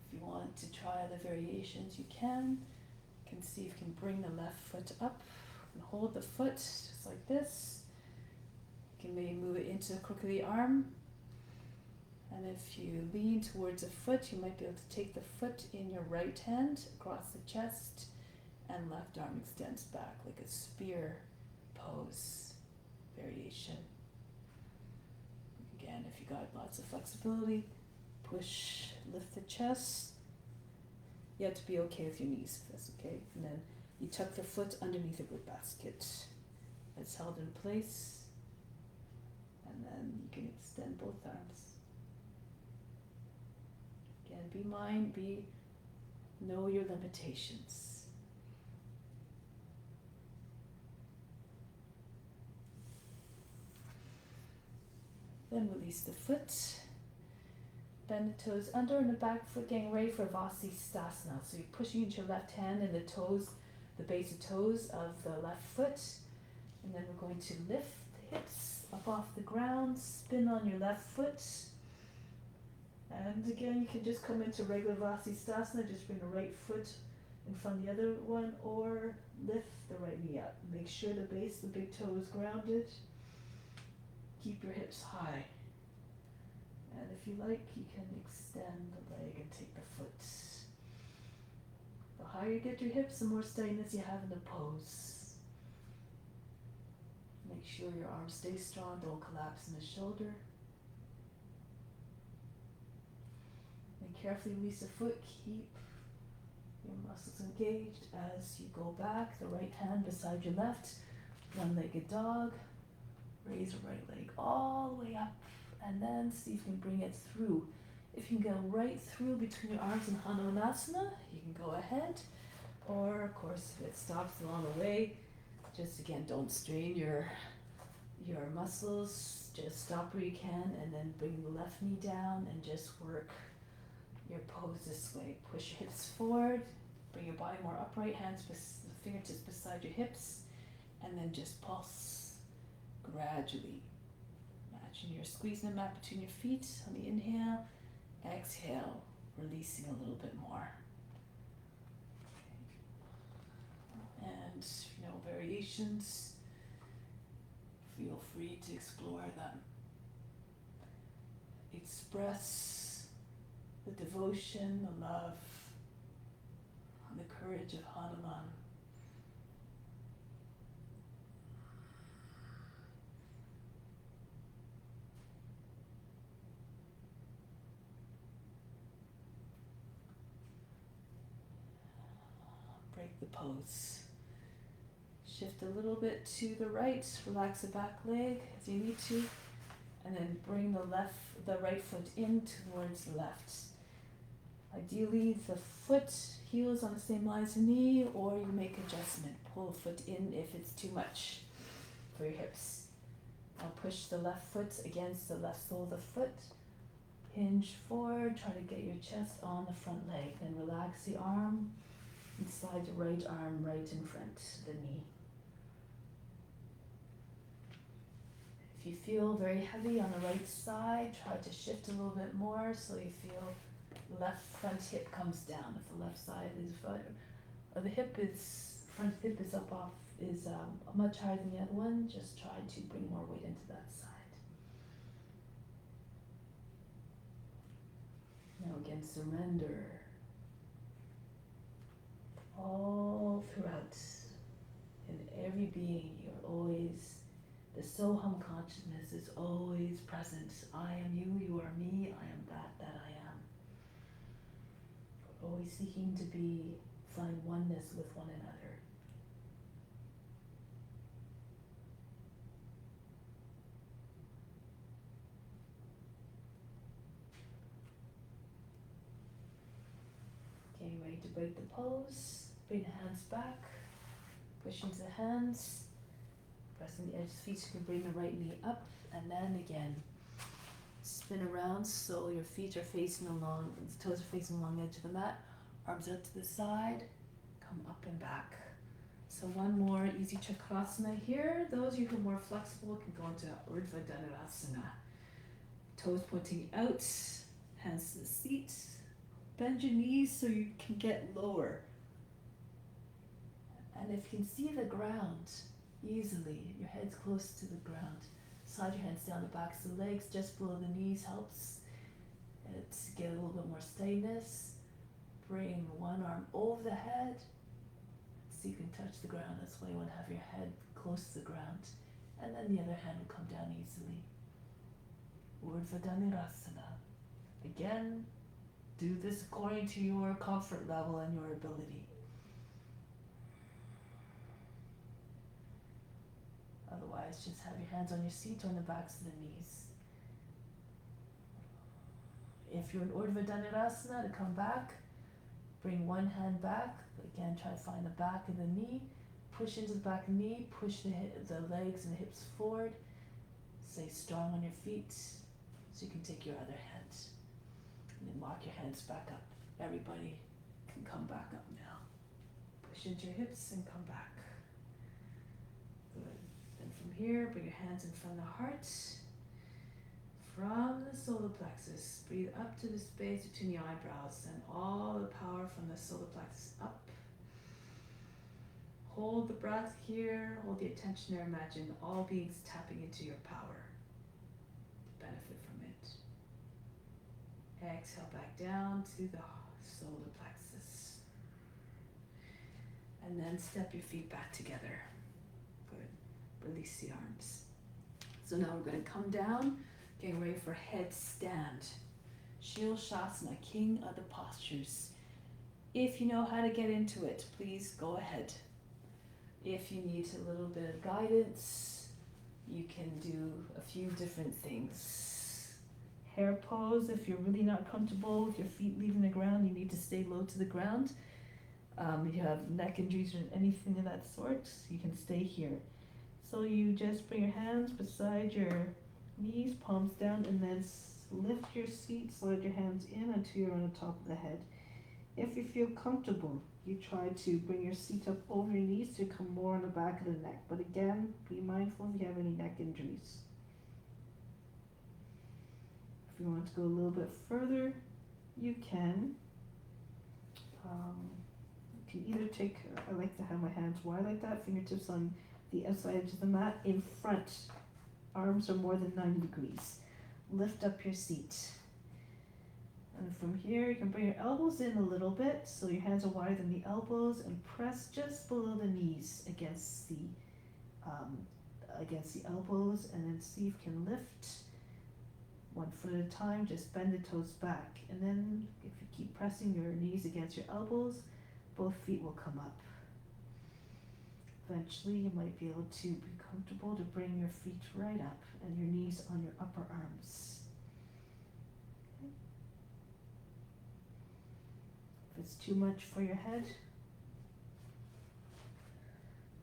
If you want to try other variations, you can. You can see if you can bring the left foot up and hold the foot just like this. You can maybe move it into the crook of the arm. And if you lean towards the foot, you might be able to take the foot in your right hand across the chest, and left arm extends back like a spear pose variation. Again, if you got lots of flexibility, push, lift the chest. You have to be okay with your knees if that's okay. And then you tuck the foot underneath the root basket. It's held in place, and then you can extend both arms. Again, know your limitations. Then release the foot. Bend the toes under and the back foot, getting ready for Vasisthasana. So you're pushing into your left hand and the toes, the base of toes of the left foot. And then we're going to lift the hips up off the ground, spin on your left foot. And again, you can just come into regular Vasisthasana, just bring the right foot in front of the other one, or lift the right knee up. Make sure the base, the big toe is grounded. Keep your hips high. And if you like, you can extend the leg and take the foot. The higher you get your hips, the more steadiness you have in the pose. Make sure your arms stay strong, don't collapse in the shoulder. And carefully release the foot, keep your muscles engaged as you go back, the right hand beside your left, one-legged dog. Raise the right leg all the way up, and then see if you can bring it through. If you can go right through between your arms in Hanumanasana, you can go ahead. Or, of course, if it stops along the way, just again, don't strain your muscles. Just stop where you can, and then bring the left knee down and just work your pose this way. Push your hips forward, bring your body more upright, fingertips beside your hips, and then just pulse gradually. Imagine you're squeezing the mat between your feet on the inhale, exhale, releasing a little bit more. Okay. And variations, feel free to explore them. Express the devotion, the love, and the courage of Hanuman. Break the pose. Shift a little bit to the right, relax the back leg as you need to, and then bring the right foot in towards the left. Ideally, the foot heels on the same line as the knee, or you make adjustment. Pull the foot in if it's too much for your hips. Now push the left foot against the left sole of the foot. Hinge forward, try to get your chest on the front leg. Then relax the arm and slide the right arm right in front of the knee. If you feel very heavy on the right side, try to shift a little bit more so you feel the left front hip comes down. If the left side is front hip is up off, is much higher than the other one, just try to bring more weight into that side. Now again, surrender. All throughout, in every being, you're always, the Soham consciousness is always present. I am you, you are me, I am that I am. We're always seeking to find oneness with one another. Getting ready to break the pose. Bring the hands back, push into the hands, pressing the edge of the feet so you can bring the right knee up, and then again, spin around so your feet are facing along, the toes are facing along the edge of the mat, arms out to the side, come up and back. So one more easy Chakasana here. Those of you who are more flexible can go into Urdhva Dhanurasana. Toes pointing out, hands to the seat, bend your knees so you can get lower. And if you can see the ground easily, your head's close to the ground, slide your hands down the backs of the legs, just below the knees helps it get a little bit more steadiness. Bring one arm over the head so you can touch the ground. That's why you want to have your head close to the ground. And then the other hand will come down easily. Urdhva Dhanurasana. Again, do this according to your comfort level and your ability. otherwise just have your hands on your seat or on the backs of the knees. If you're in Urdhva Dhanurasana, to come back, bring one hand back. Again, try to find the back of the knee. Push into the back of the knee, push the legs and the hips forward. Stay strong on your feet so you can take your other hand. And then walk your hands back up. Everybody can come back up now. Push into your hips and come back. Good. Then from here, bring your hands in front of the heart. From the solar plexus, breathe up to the space between the eyebrows. Send all the power from the solar plexus up. Hold the breath here, hold the attention there, imagine all beings tapping into your power. Benefit from it. Exhale back down to the solar plexus. And then step your feet back together. Good. Release the arms. So now we're going to come down, getting ready for headstand. Shilshasana, king of the postures. If you know how to get into it, please go ahead. If you need a little bit of guidance, you can do a few different things. Hair pose, if you're really not comfortable with your feet leaving the ground, you need to stay low to the ground. If you have neck injuries or anything of that sort, you can stay here. So you just bring your hands beside your knees, palms down, and then lift your seat, slide your hands in until you're on the top of the head. If you feel comfortable, you try to bring your seat up over your knees to come more on the back of the neck. But again, be mindful if you have any neck injuries. If you want to go a little bit further, you can. You can either take, I like to have my hands wide like that, fingertips on the outside edge of the mat in front. Arms are more than 90 degrees. Lift up your seat. And from here, you can bring your elbows in a little bit, so your hands are wider than the elbows, and press just below the knees against the elbows, and then see if you can lift one foot at a time. Just bend the toes back, and then if you keep pressing your knees against your elbows, both feet will come up. Eventually, you might be able to be comfortable to bring your feet right up and your knees on your upper arms. If it's too much for your head,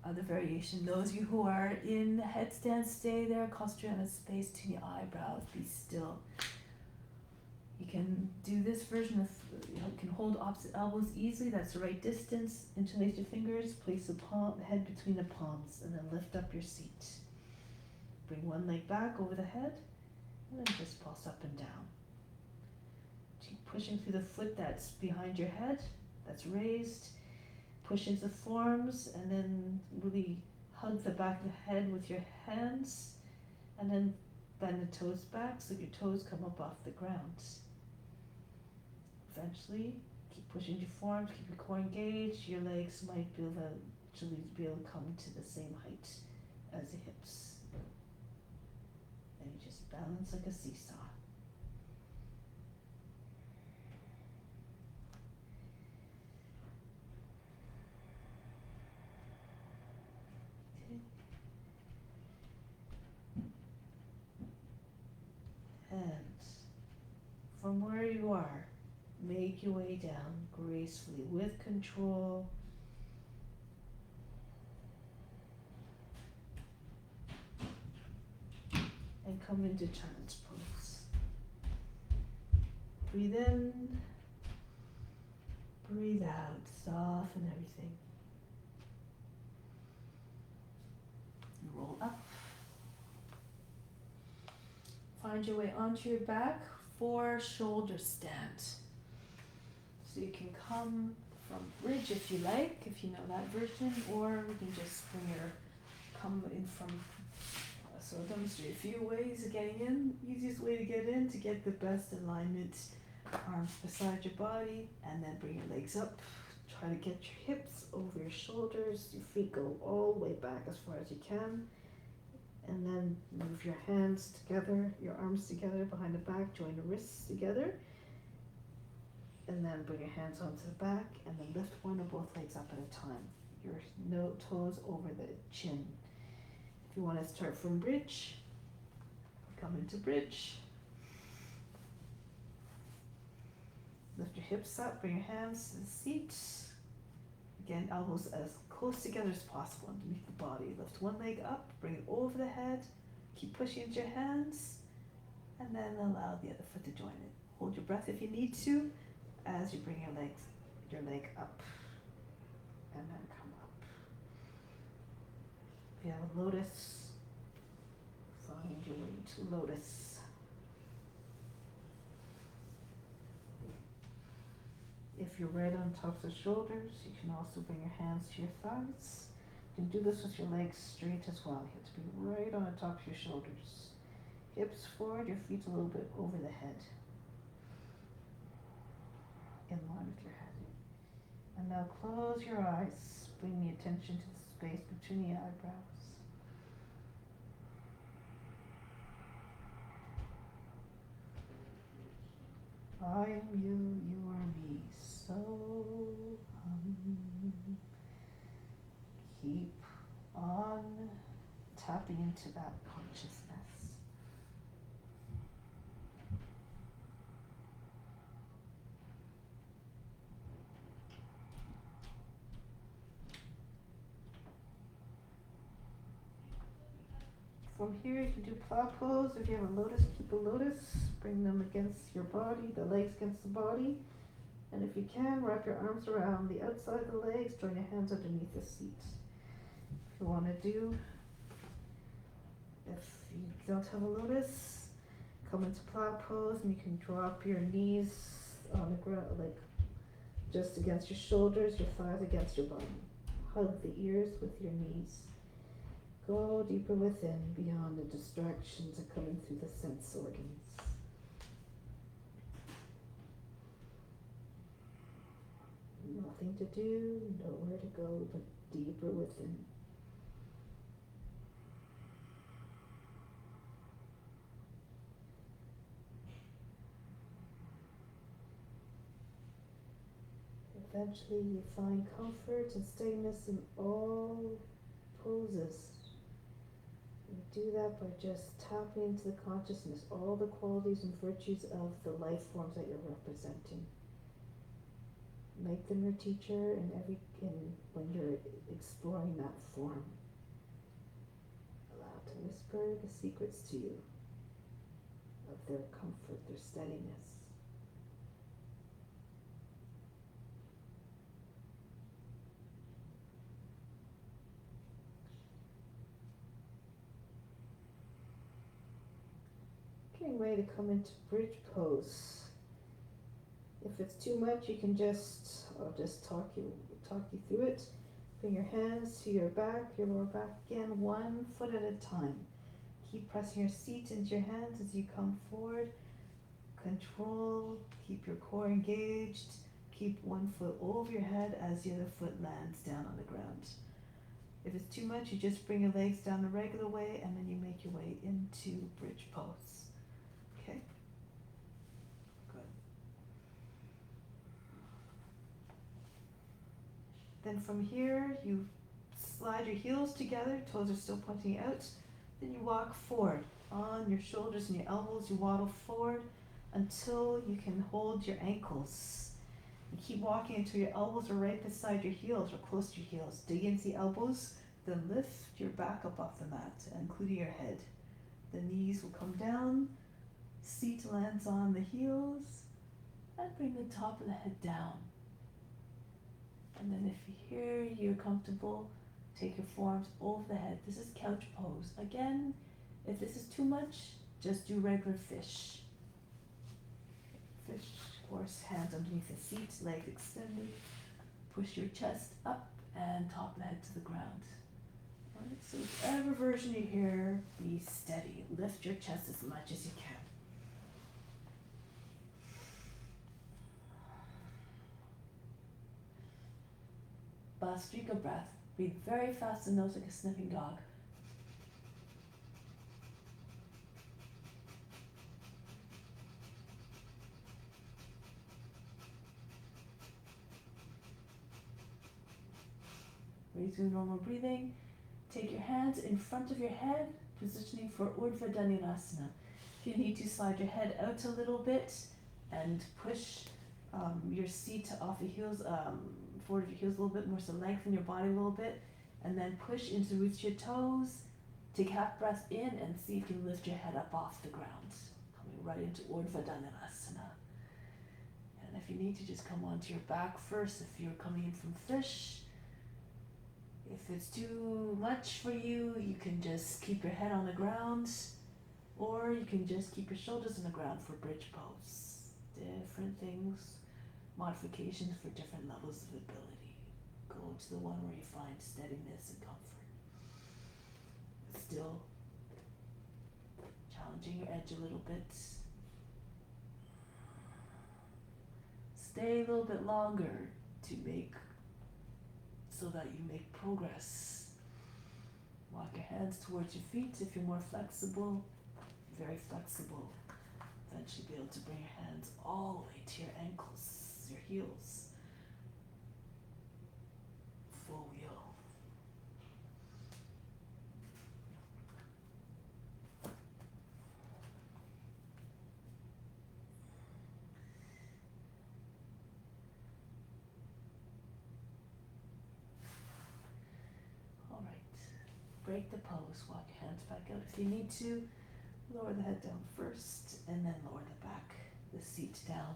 other variation. Those of you who are in headstand, stay there. Concentrate on the space between the eyebrows. Be still. You can do this version of, you can hold opposite elbows easily. That's the right distance. Interlace your fingers. Place the head between the palms, and then lift up your seat. Bring one leg back over the head, and then just pulse up and down. Keep pushing through the foot that's behind your head, that's raised. Push into the forearms, and then really hug the back of the head with your hands, and then bend the toes back so your toes come up off the ground. Eventually, keep pushing your forearms, keep your core engaged. Your legs might be able to come to the same height as the hips. And you just balance like a seesaw. And from where you are, make your way down gracefully with control. And come into child's pose. Breathe in, breathe out, soften everything. Roll up. Find your way onto your back for shoulder stand. So you can come from bridge if you like, if you know that version, or you can just come in from, so I'll demonstrate a few ways of getting in. Easiest way to get in, to get the best alignment, arms beside your body, and then bring your legs up. Try to get your hips over your shoulders, your feet go all the way back as far as you can. And then move your hands together, your arms together behind the back, join the wrists together. And then bring your hands onto the back, and then lift one or both legs up at a time. Your toes over the chin.
If you want to start from bridge, come into bridge. Lift your hips up, bring your hands to the seat. Again, elbows as close together as possible underneath the body. Lift one leg up, bring it over the head. Keep pushing into your hands, and then allow the other foot to join it. Hold your breath if you need to, as you bring your leg up, and then come up. If you have a lotus, find your way to lotus. If you're right on top of the shoulders, you can also bring your hands to your thighs. You can do this with your legs straight as well. You have to be right on the top of your shoulders. Hips forward, your feet a little bit over the head. In line with your head. And now close your eyes. Bring the attention to the space between the eyebrows. I am you, you are me. So keep on tapping into that consciousness. From here you can do plow pose. If you have a lotus, keep a lotus. Bring them against your body, the legs against the body. And if you can, wrap your arms around the outside of the legs, join your hands underneath the seat. If you want to do, if you don't have a lotus, come into plow pose and you can drop your knees on the ground, like just against your shoulders, your thighs against your body. Hug the ears with your knees. Go deeper within, beyond the distractions that are coming through the sense organs. Nothing to do, nowhere to go, but deeper within. Eventually you find comfort and steadiness in all poses. You do that by just tapping into the consciousness, all the qualities and virtues of the life forms that you're representing. Make them your teacher when you're exploring that form. Allow to whisper the secrets to you of their comfort, their steadiness. Getting ready to come into bridge pose. If it's too much, you can I'll just talk you through it. Bring your hands to your back, your lower back again, 1 foot at a time. Keep pressing your seat into your hands as you come forward. Control, keep your core engaged. Keep 1 foot over your head as the other foot lands down on the ground. If it's too much, you just bring your legs down the regular way and then you make your way into bridge pose. Okay? Good. Then from here, you slide your heels together, toes are still pointing out. Then you walk forward on your shoulders and your elbows. You waddle forward until you can hold your ankles. And keep walking until your elbows are right beside your heels or close to your heels. Dig into the elbows, then lift your back up off the mat, including your head. The knees will come down, seat lands on the heels, and bring the top of the head down. And then if here you're comfortable, take your forearms over the head. This is couch pose. Again, if this is too much, just do regular fish. Fish, of course, hands underneath the seat, legs extended. Push your chest up and top of the head to the ground. All right, so whichever version you hear, be steady. Lift your chest as much as you can. Bhastrika breath. Breathe very fast in the nose like a sniffing dog. Resume normal breathing. Take your hands in front of your head, positioning for Urdhva Dhanurasana. If you need to, slide your head out a little bit and push your seat off your heels, forward of your heels a little bit more, so lengthen your body a little bit, and then push into the roots of your toes. Take half breath in and see if you can lift your head up off the ground, coming right into Urdhva Dhanurasana. And if you need to, just come onto your back first if you're coming in from fish. If it's too much for you, you can just keep your head on the ground, or you can just keep your shoulders on the ground for bridge pose. Different things, modifications for different levels of ability. Go to the one where you find steadiness and comfort. Still challenging your edge a little bit. Stay a little bit longer to make so that you make progress. Walk your hands towards your feet if you're more flexible, very flexible. Eventually be able to bring your hands all the way to your ankles, your heels. Full wheel. Break the pose, walk your hands back out. If you need to, lower the head down first and then lower the back, the seat down.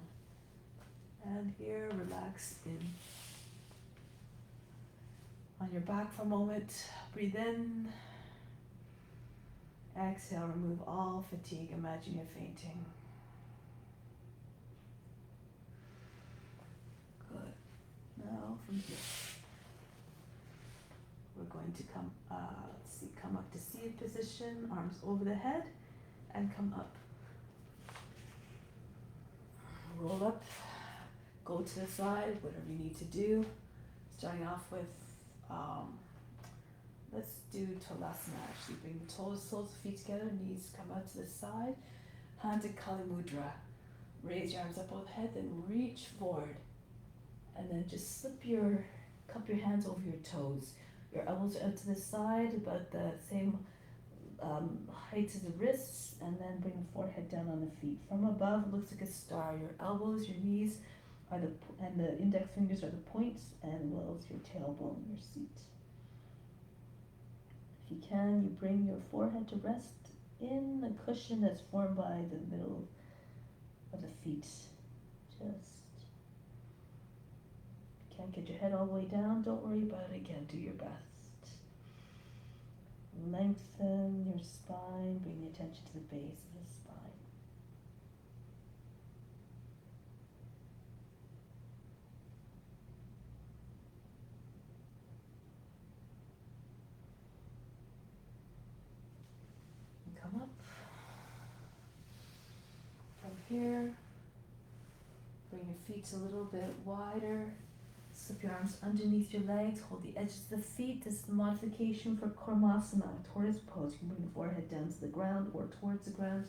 And here, relax in on your back for a moment. Breathe in. Exhale, remove all fatigue. Imagine you're fainting. Good. Now from here, we're going to come up to seated position, arms over the head, and come up. Roll up, go to the side, whatever you need to do. Starting off with, let's do Tolasana actually. Bring the toes, soles of feet together, knees come out to the side. Hands in Kali Mudra. Raise your arms up overhead, then reach forward. And then just cup your hands over your toes. Your elbows are out to the side, about the same height as the wrists, and then bring the forehead down on the feet. From above, it looks like a star. Your elbows, your knees, and the index fingers are the points, and well as your tailbone, your seat. If you can, you bring your forehead to rest in the cushion that's formed by the middle of the feet. Can't get your head all the way down, don't worry about it. Again, do your best. Lengthen your spine, bring the attention to the base of the spine. And come up. From here, bring your feet a little bit wider. Slip your arms underneath your legs, hold the edges of the feet. This is the modification for Karmasana, tortoise pose. You can bring the forehead down to the ground or towards the ground.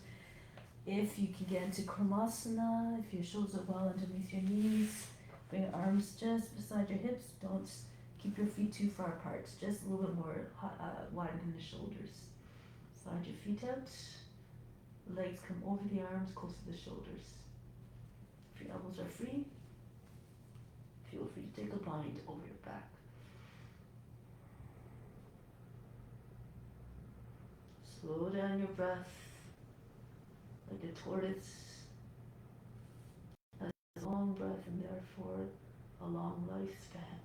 If you can get into Karmasana, if your shoulders are well underneath your knees, bring your arms just beside your hips. Don't keep your feet too far apart, just a little bit more wider than the shoulders. Slide your feet out, legs come over the arms, close to the shoulders. If your elbows are free, feel free to take a bind over your back. Slow down your breath like a tortoise. Has a long breath and therefore a long lifespan.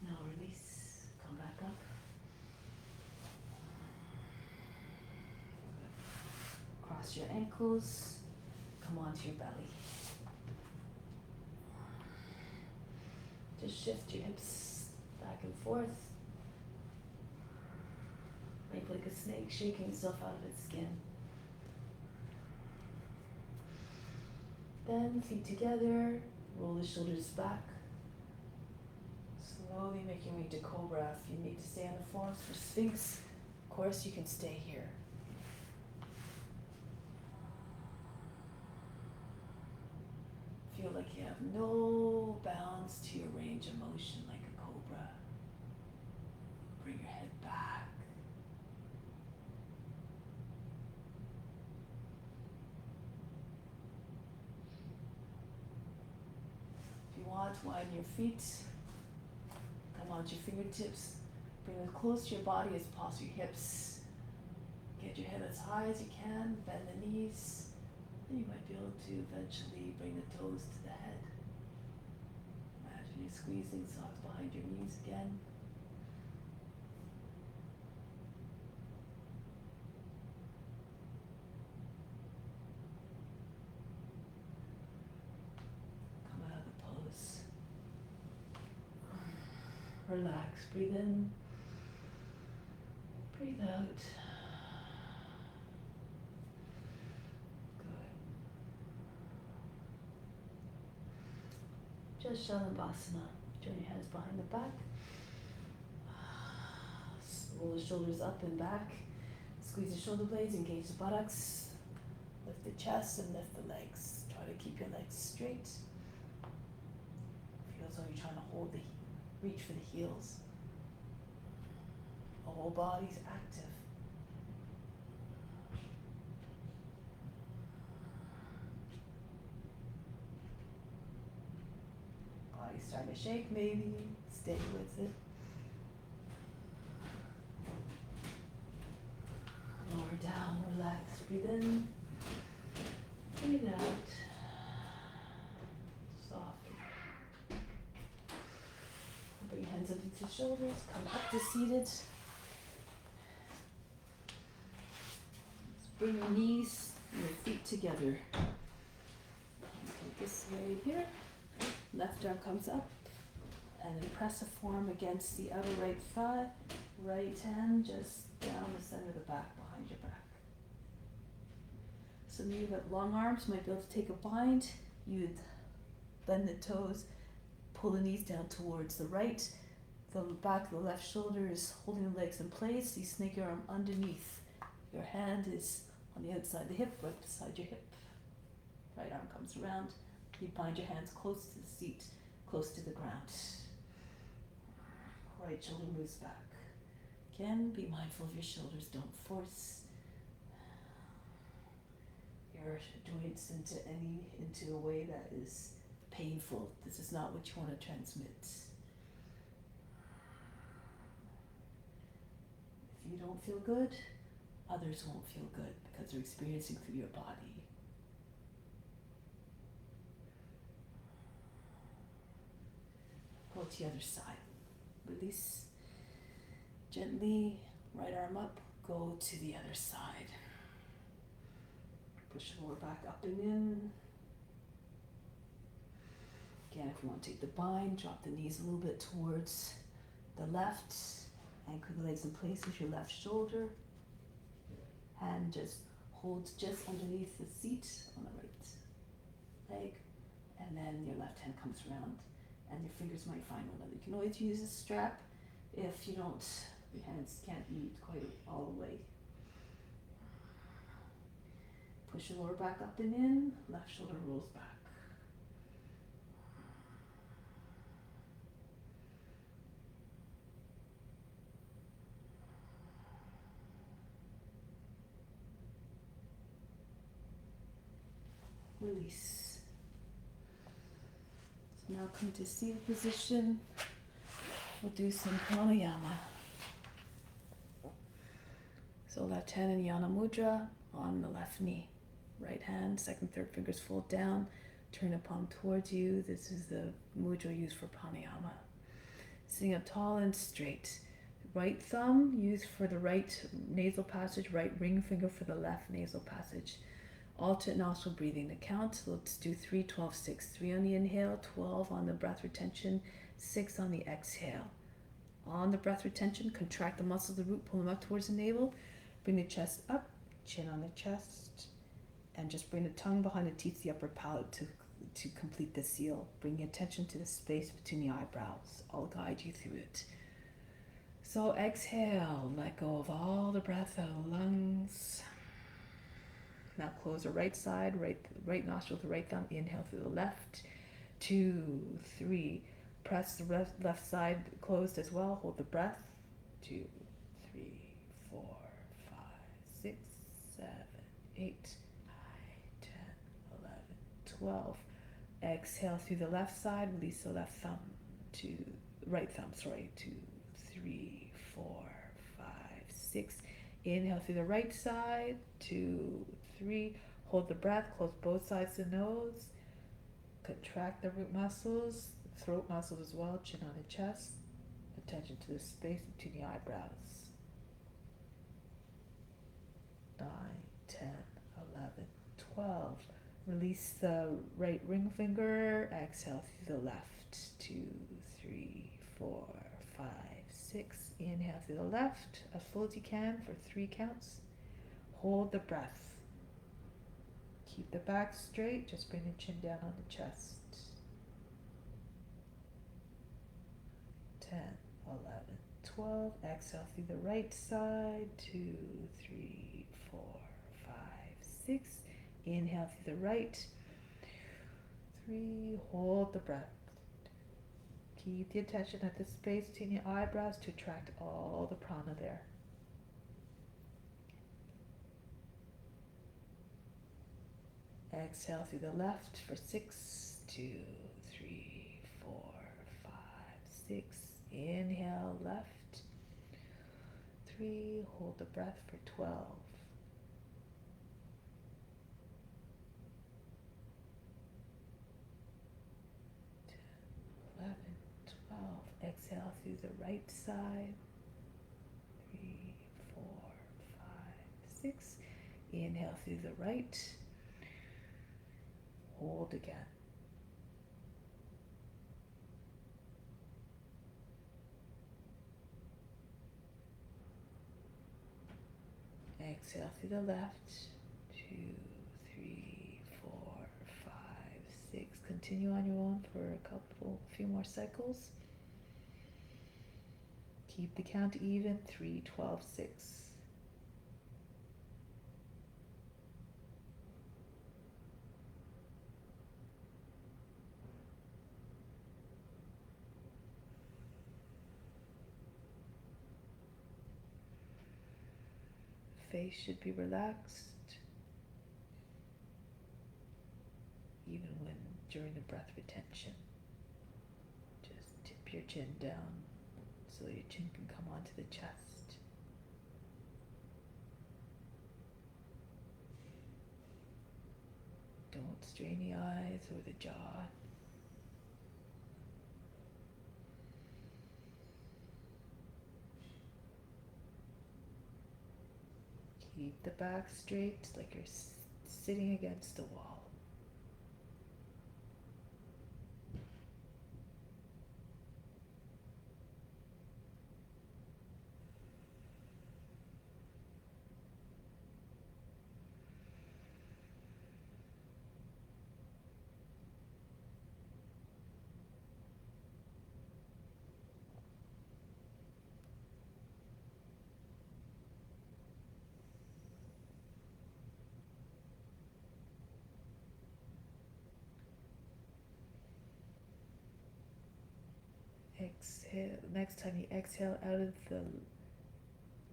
Now release, come back up. Cross your ankles, come onto your belly. Just shift your hips back and forth. Make like a snake shaking itself out of its skin. Bend feet together, roll the shoulders back.
Slowly make your way to Cobra. If you need to stay on the forms for Sphinx, of course you can stay here. Feel like you have no bounds to your range of motion like a cobra. Bring your head back. If you want, widen your feet. Come onto your fingertips. Bring them close to your body as possible, your hips. Get your head as high as you can. Bend the knees. And you might be able to eventually bring the toes to the head. Imagine you're squeezing socks behind your knees again. Come out of the pose. Relax. Breathe in. Breathe out. Just Shalabhasana. Turn your hands behind the back. Roll the shoulders up and back. Squeeze the shoulder blades, engage the buttocks. Lift the chest and lift the legs. Try to keep your legs straight. Feel as though you're trying to reach for the heels. The whole body's active. Body's starting to shake, maybe stay with it. Lower down, relax, breathe in, breathe out. Soft. Bring your hands up into the shoulders, come up to seated. Bring your knees and your feet together. Take this way here. Left arm comes up and then press a form against the outer right thigh. Right hand just down the center of the back behind your back. Some of you who have long arms might be able to take a bind. You'd bend the toes, pull the knees down towards the right. The back of the left shoulder is holding the legs in place. You snake your arm underneath. Your hand is on the outside of the hip, right beside your hip. Right arm comes around. You bind your hands close to the seat, close to the ground. Right shoulder moves back. Again, be mindful of your shoulders. Don't force your joints into a way that is painful. This is not what you want to transmit. If you don't feel good, others won't feel good because they're experiencing through your body. Go to the other side. Release. Gently, right arm up, go to the other side. Push the lower back up and in. Again, if you want to take the bind, drop the knees a little bit towards the left. Anchor the legs in place with your left shoulder. Hand just holds just underneath the seat on the right leg. And then your left hand comes around and your fingers might find one another. You can always use a strap if you don't, your hands can't meet quite all the way. Push your lower back up and in, left shoulder rolls back. Release. So now come to seated position. We'll do some pranayama. So left hand in Yana Mudra on the left knee. Right hand, second, third fingers fold down. Turn the palm towards you. This is the mudra used for pranayama. Sitting up tall and straight. Right thumb used for the right nasal passage, right ring finger for the left nasal passage. Alternate nostril breathing to count. Let's do 3, 12, 6. 3 on the inhale, 12 on the breath retention, 6 on the exhale. On the breath retention, contract the muscles of the root, pull them up towards the navel. Bring the chest up, chin on the chest, and just bring the tongue behind the teeth, the upper palate to
to complete the seal. Bring your attention to the space between the eyebrows. I'll guide you through it. So exhale, let go of all the breath out of the lungs. Now close the right side, right nostril to right thumb. Inhale through the left. 2, 3. Press the left side closed as well. Hold the breath. 2, 3, 4, 5, 6, 7, 8, 9, 10, 11, 12. Exhale through the left side. Release the left thumb to right thumb. 2, 3, 4, 5, 6. Inhale through the right side. 2, 3. Hold the breath. Close both sides of the nose. Contract the root muscles, throat muscles as well, chin on the chest. Attention to the space between the eyebrows. 9, 10, 11, 12. Release the right ring finger. Exhale through the left. 2, 3, 4, 5, 6. Inhale through the left as full as you can for 3 counts. Hold the breath. Keep the back straight, just bring the chin down on the chest. 10, 11, 12. Exhale through the right side. 2, 3, 4, 5, 6. Inhale through the right. 3. Hold the breath. Keep the attention at the space between your eyebrows to attract all the prana there. Exhale through the left for 6, 2, 3, 4, 5, 6. Inhale left. 3. Hold the breath for 12. 10, 11, 12. Exhale through the right side. 3, 4, 5, 6. Inhale through the right. Hold again. Exhale through the left. 2, 3, 4, 5, 6. Continue on your own for a few more cycles. Keep the count even. 3, 12, 6. Face should be relaxed, even when during the breath retention. Just tip your chin down so your chin can come onto the chest. Don't strain the eyes or the jaw. Keep the back straight like you're sitting against the wall. Exhale. Next time you exhale out of the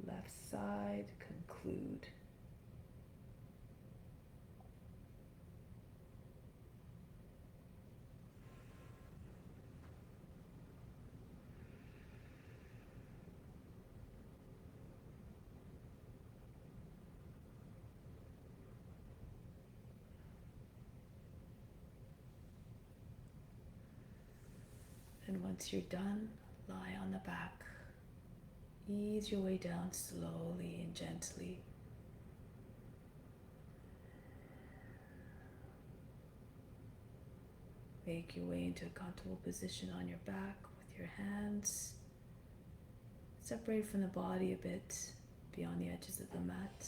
left side, conclude. And once you're done, lie on the back. Ease your way down slowly and gently. Make your way into a comfortable position on your back with your hands separated from the body a bit beyond the edges of the mat.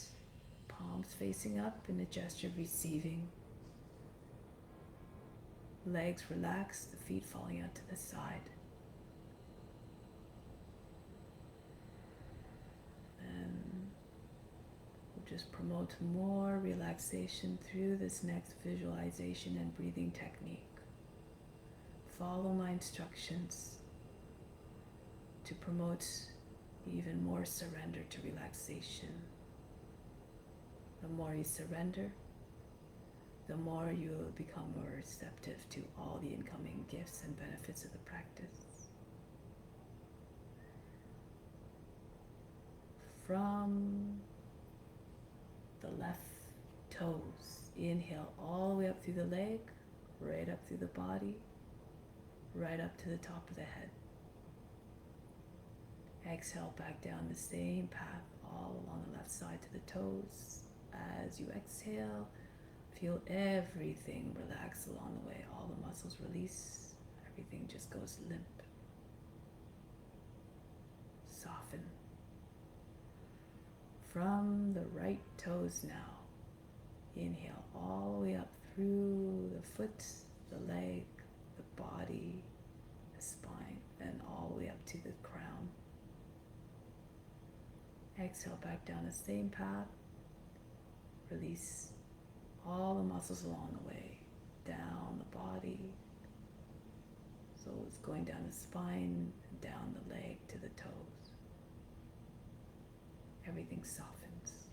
Palms facing up in a gesture of receiving. Legs relaxed, the feet falling out to the side. And we'll just promote more relaxation through this next visualization and breathing technique. Follow my instructions to promote even more surrender to relaxation. The more you surrender, the more you will become more receptive to all the incoming gifts and benefits of the practice. From the left toes, inhale all the way up through the leg, right up through the body, right up to the top of the head. Exhale back down the same path all along the left side to the toes. As you exhale, feel everything relax along the way. All the muscles release. Everything just goes limp. Soften. From the right toes now, inhale all the way up through the foot, the leg, the body, the spine, and all the way up to the crown. Exhale back down the same path. Release all the muscles along the way, down the body. So it's going down the spine, down the leg to the toes. Everything softens.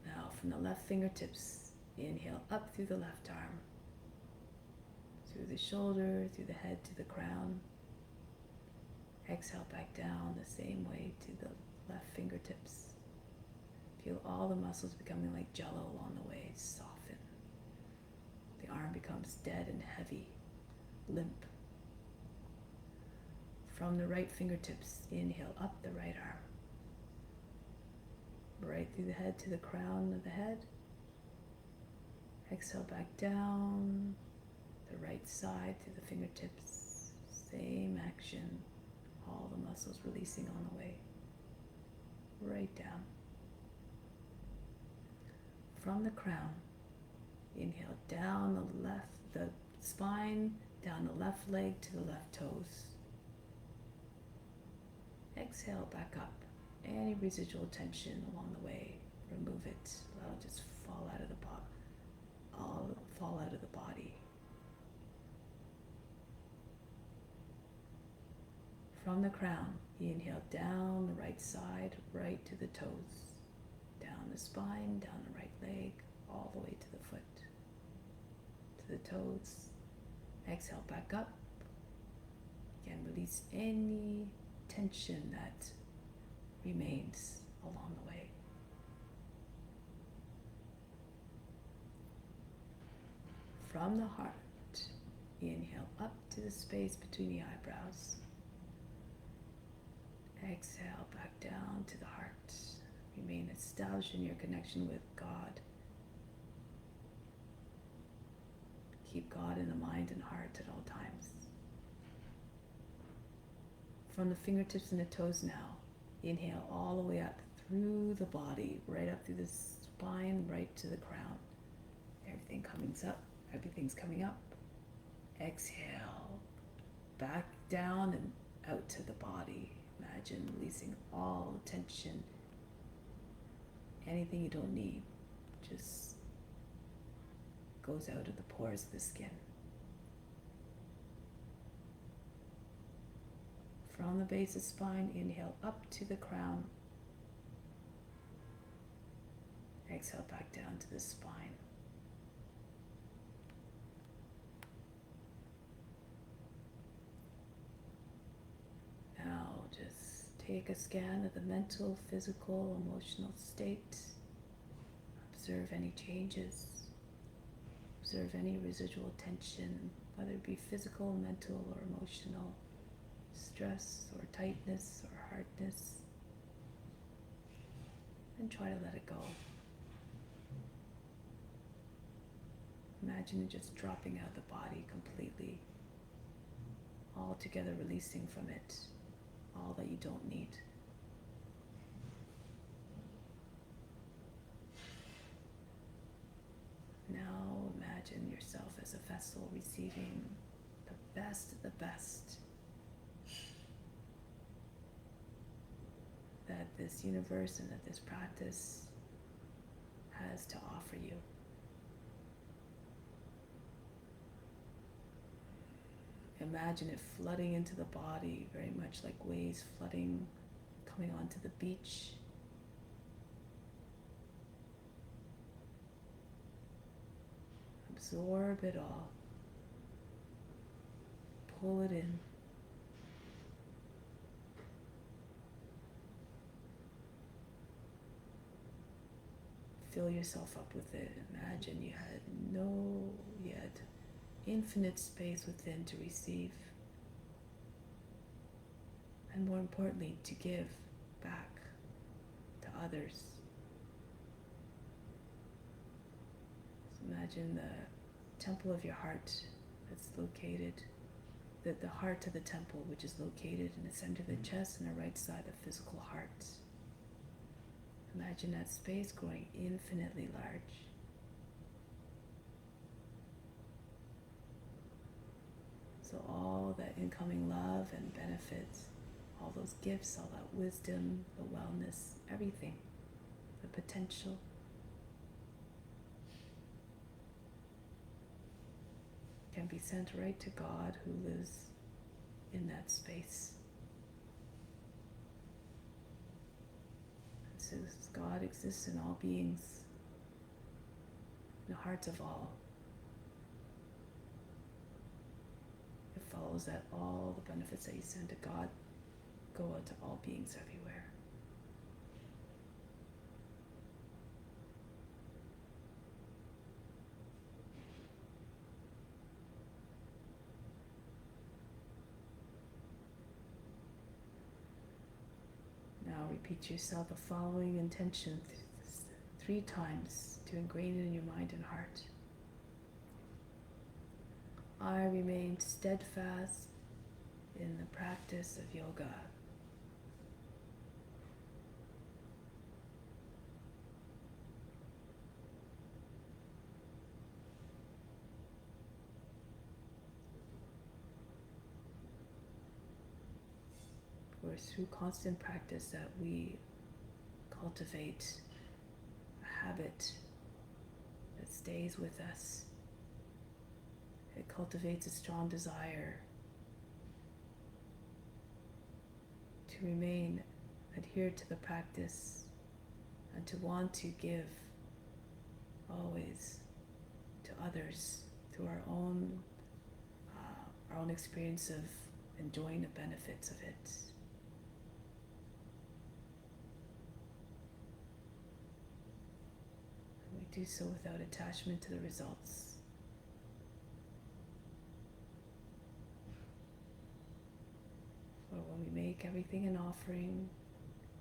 Now from the left fingertips, inhale up through the left arm, through the shoulder, through the head to the crown. Exhale back down the same way to the left fingertips. Feel all the muscles becoming like jello along the way. Soften. The arm becomes dead and heavy, limp. From the right fingertips, inhale up the right arm. Right through the head to the crown of the head. Exhale back down. The right side to the fingertips. Same action. All the muscles releasing on the way. Right down. From the crown, inhale down the spine, down the left leg to the left toes. Exhale back up. Any residual tension along the way, remove it. Allow it to just fall out of the body. From the crown, inhale down the right side, right to the toes, down the spine, down the right leg, all the way to the foot, to the toes. Exhale back up. Again, release any tension that remains along the way. From the heart, inhale up to the space between the eyebrows. Exhale back down to the heart. Remain established in your connection with God. Keep God in the mind and heart at all times. From the fingertips and the toes now, inhale all the way up through the body, right up through the spine, right to the crown. Everything's coming up. Exhale, back down and out to the body. Imagine releasing all tension. Anything you don't need just goes out of the pores of the skin. From the base of the spine, inhale up to the crown. Exhale back down to the spine. Now just take a scan of the mental, physical, emotional state. Observe any changes. Observe any residual tension, whether it be physical, mental, or emotional. Stress or tightness or hardness, and try to let it go. Imagine it just dropping out of the body completely, altogether releasing from it all that you don't need. Now yourself as a vessel receiving the best of the best that this universe and that this practice has to offer you. Imagine it flooding into the body, very much like waves flooding, coming onto the beach. Absorb it all. Pull it in. Fill yourself up with it. Imagine you had infinite space within to receive. And more importantly, to give back to others. So imagine the temple of your heart that's located, the heart of the temple, which is located in the center of the chest and the right side of the physical heart. Imagine that space growing infinitely large. So all that incoming love and benefits, all those gifts, all that wisdom, the wellness, everything, the potential, can be sent right to God who lives in that space. And since God exists in all beings, in the hearts of all, it follows that all the benefits that you send to God go out to all beings everywhere. Now repeat to yourself the following intention 3 times to ingrain it in your mind and heart. I remain steadfast in the practice of yoga. For it's through constant practice that we cultivate a habit that stays with us. It cultivates a strong desire to remain adhered to the practice and to want to give always to others through our own experience of enjoying the benefits of it. And we do so without attachment to the results. For when we make everything an offering,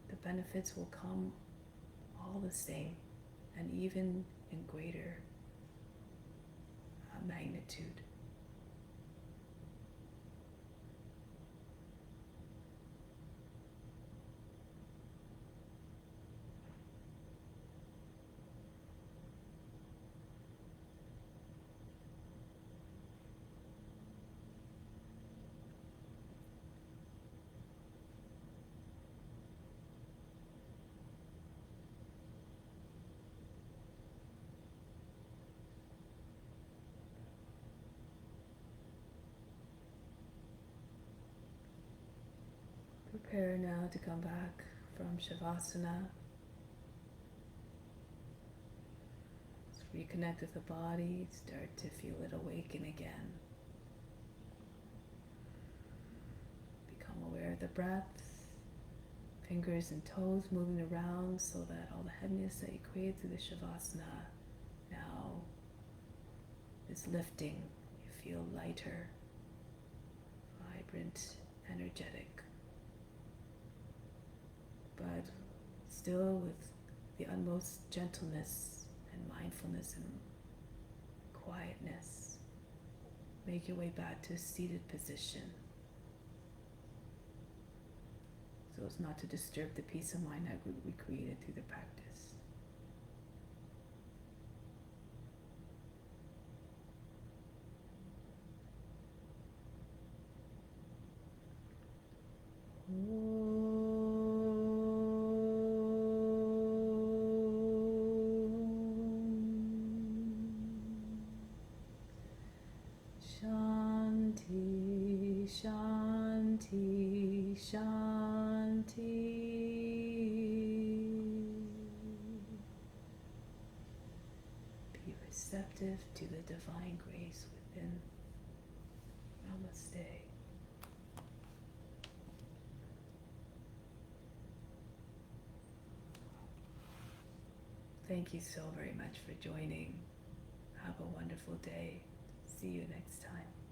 the benefits will come all the same and even in greater magnitude. Prepare now to come back from Shavasana. Let's reconnect with the body, start to feel it awaken again. Become aware of the breath, fingers and toes moving around so that all the heaviness that you created through the Shavasana now is lifting. You feel lighter, vibrant, energetic. But still with the utmost gentleness and mindfulness and quietness, make your way back to a seated position so as not to disturb the peace of mind that we created through the practice.
Shanti, Shanti, Shanti. Be receptive to the divine grace within. Namaste. Thank you so very much for joining. Have a wonderful day. See you next time.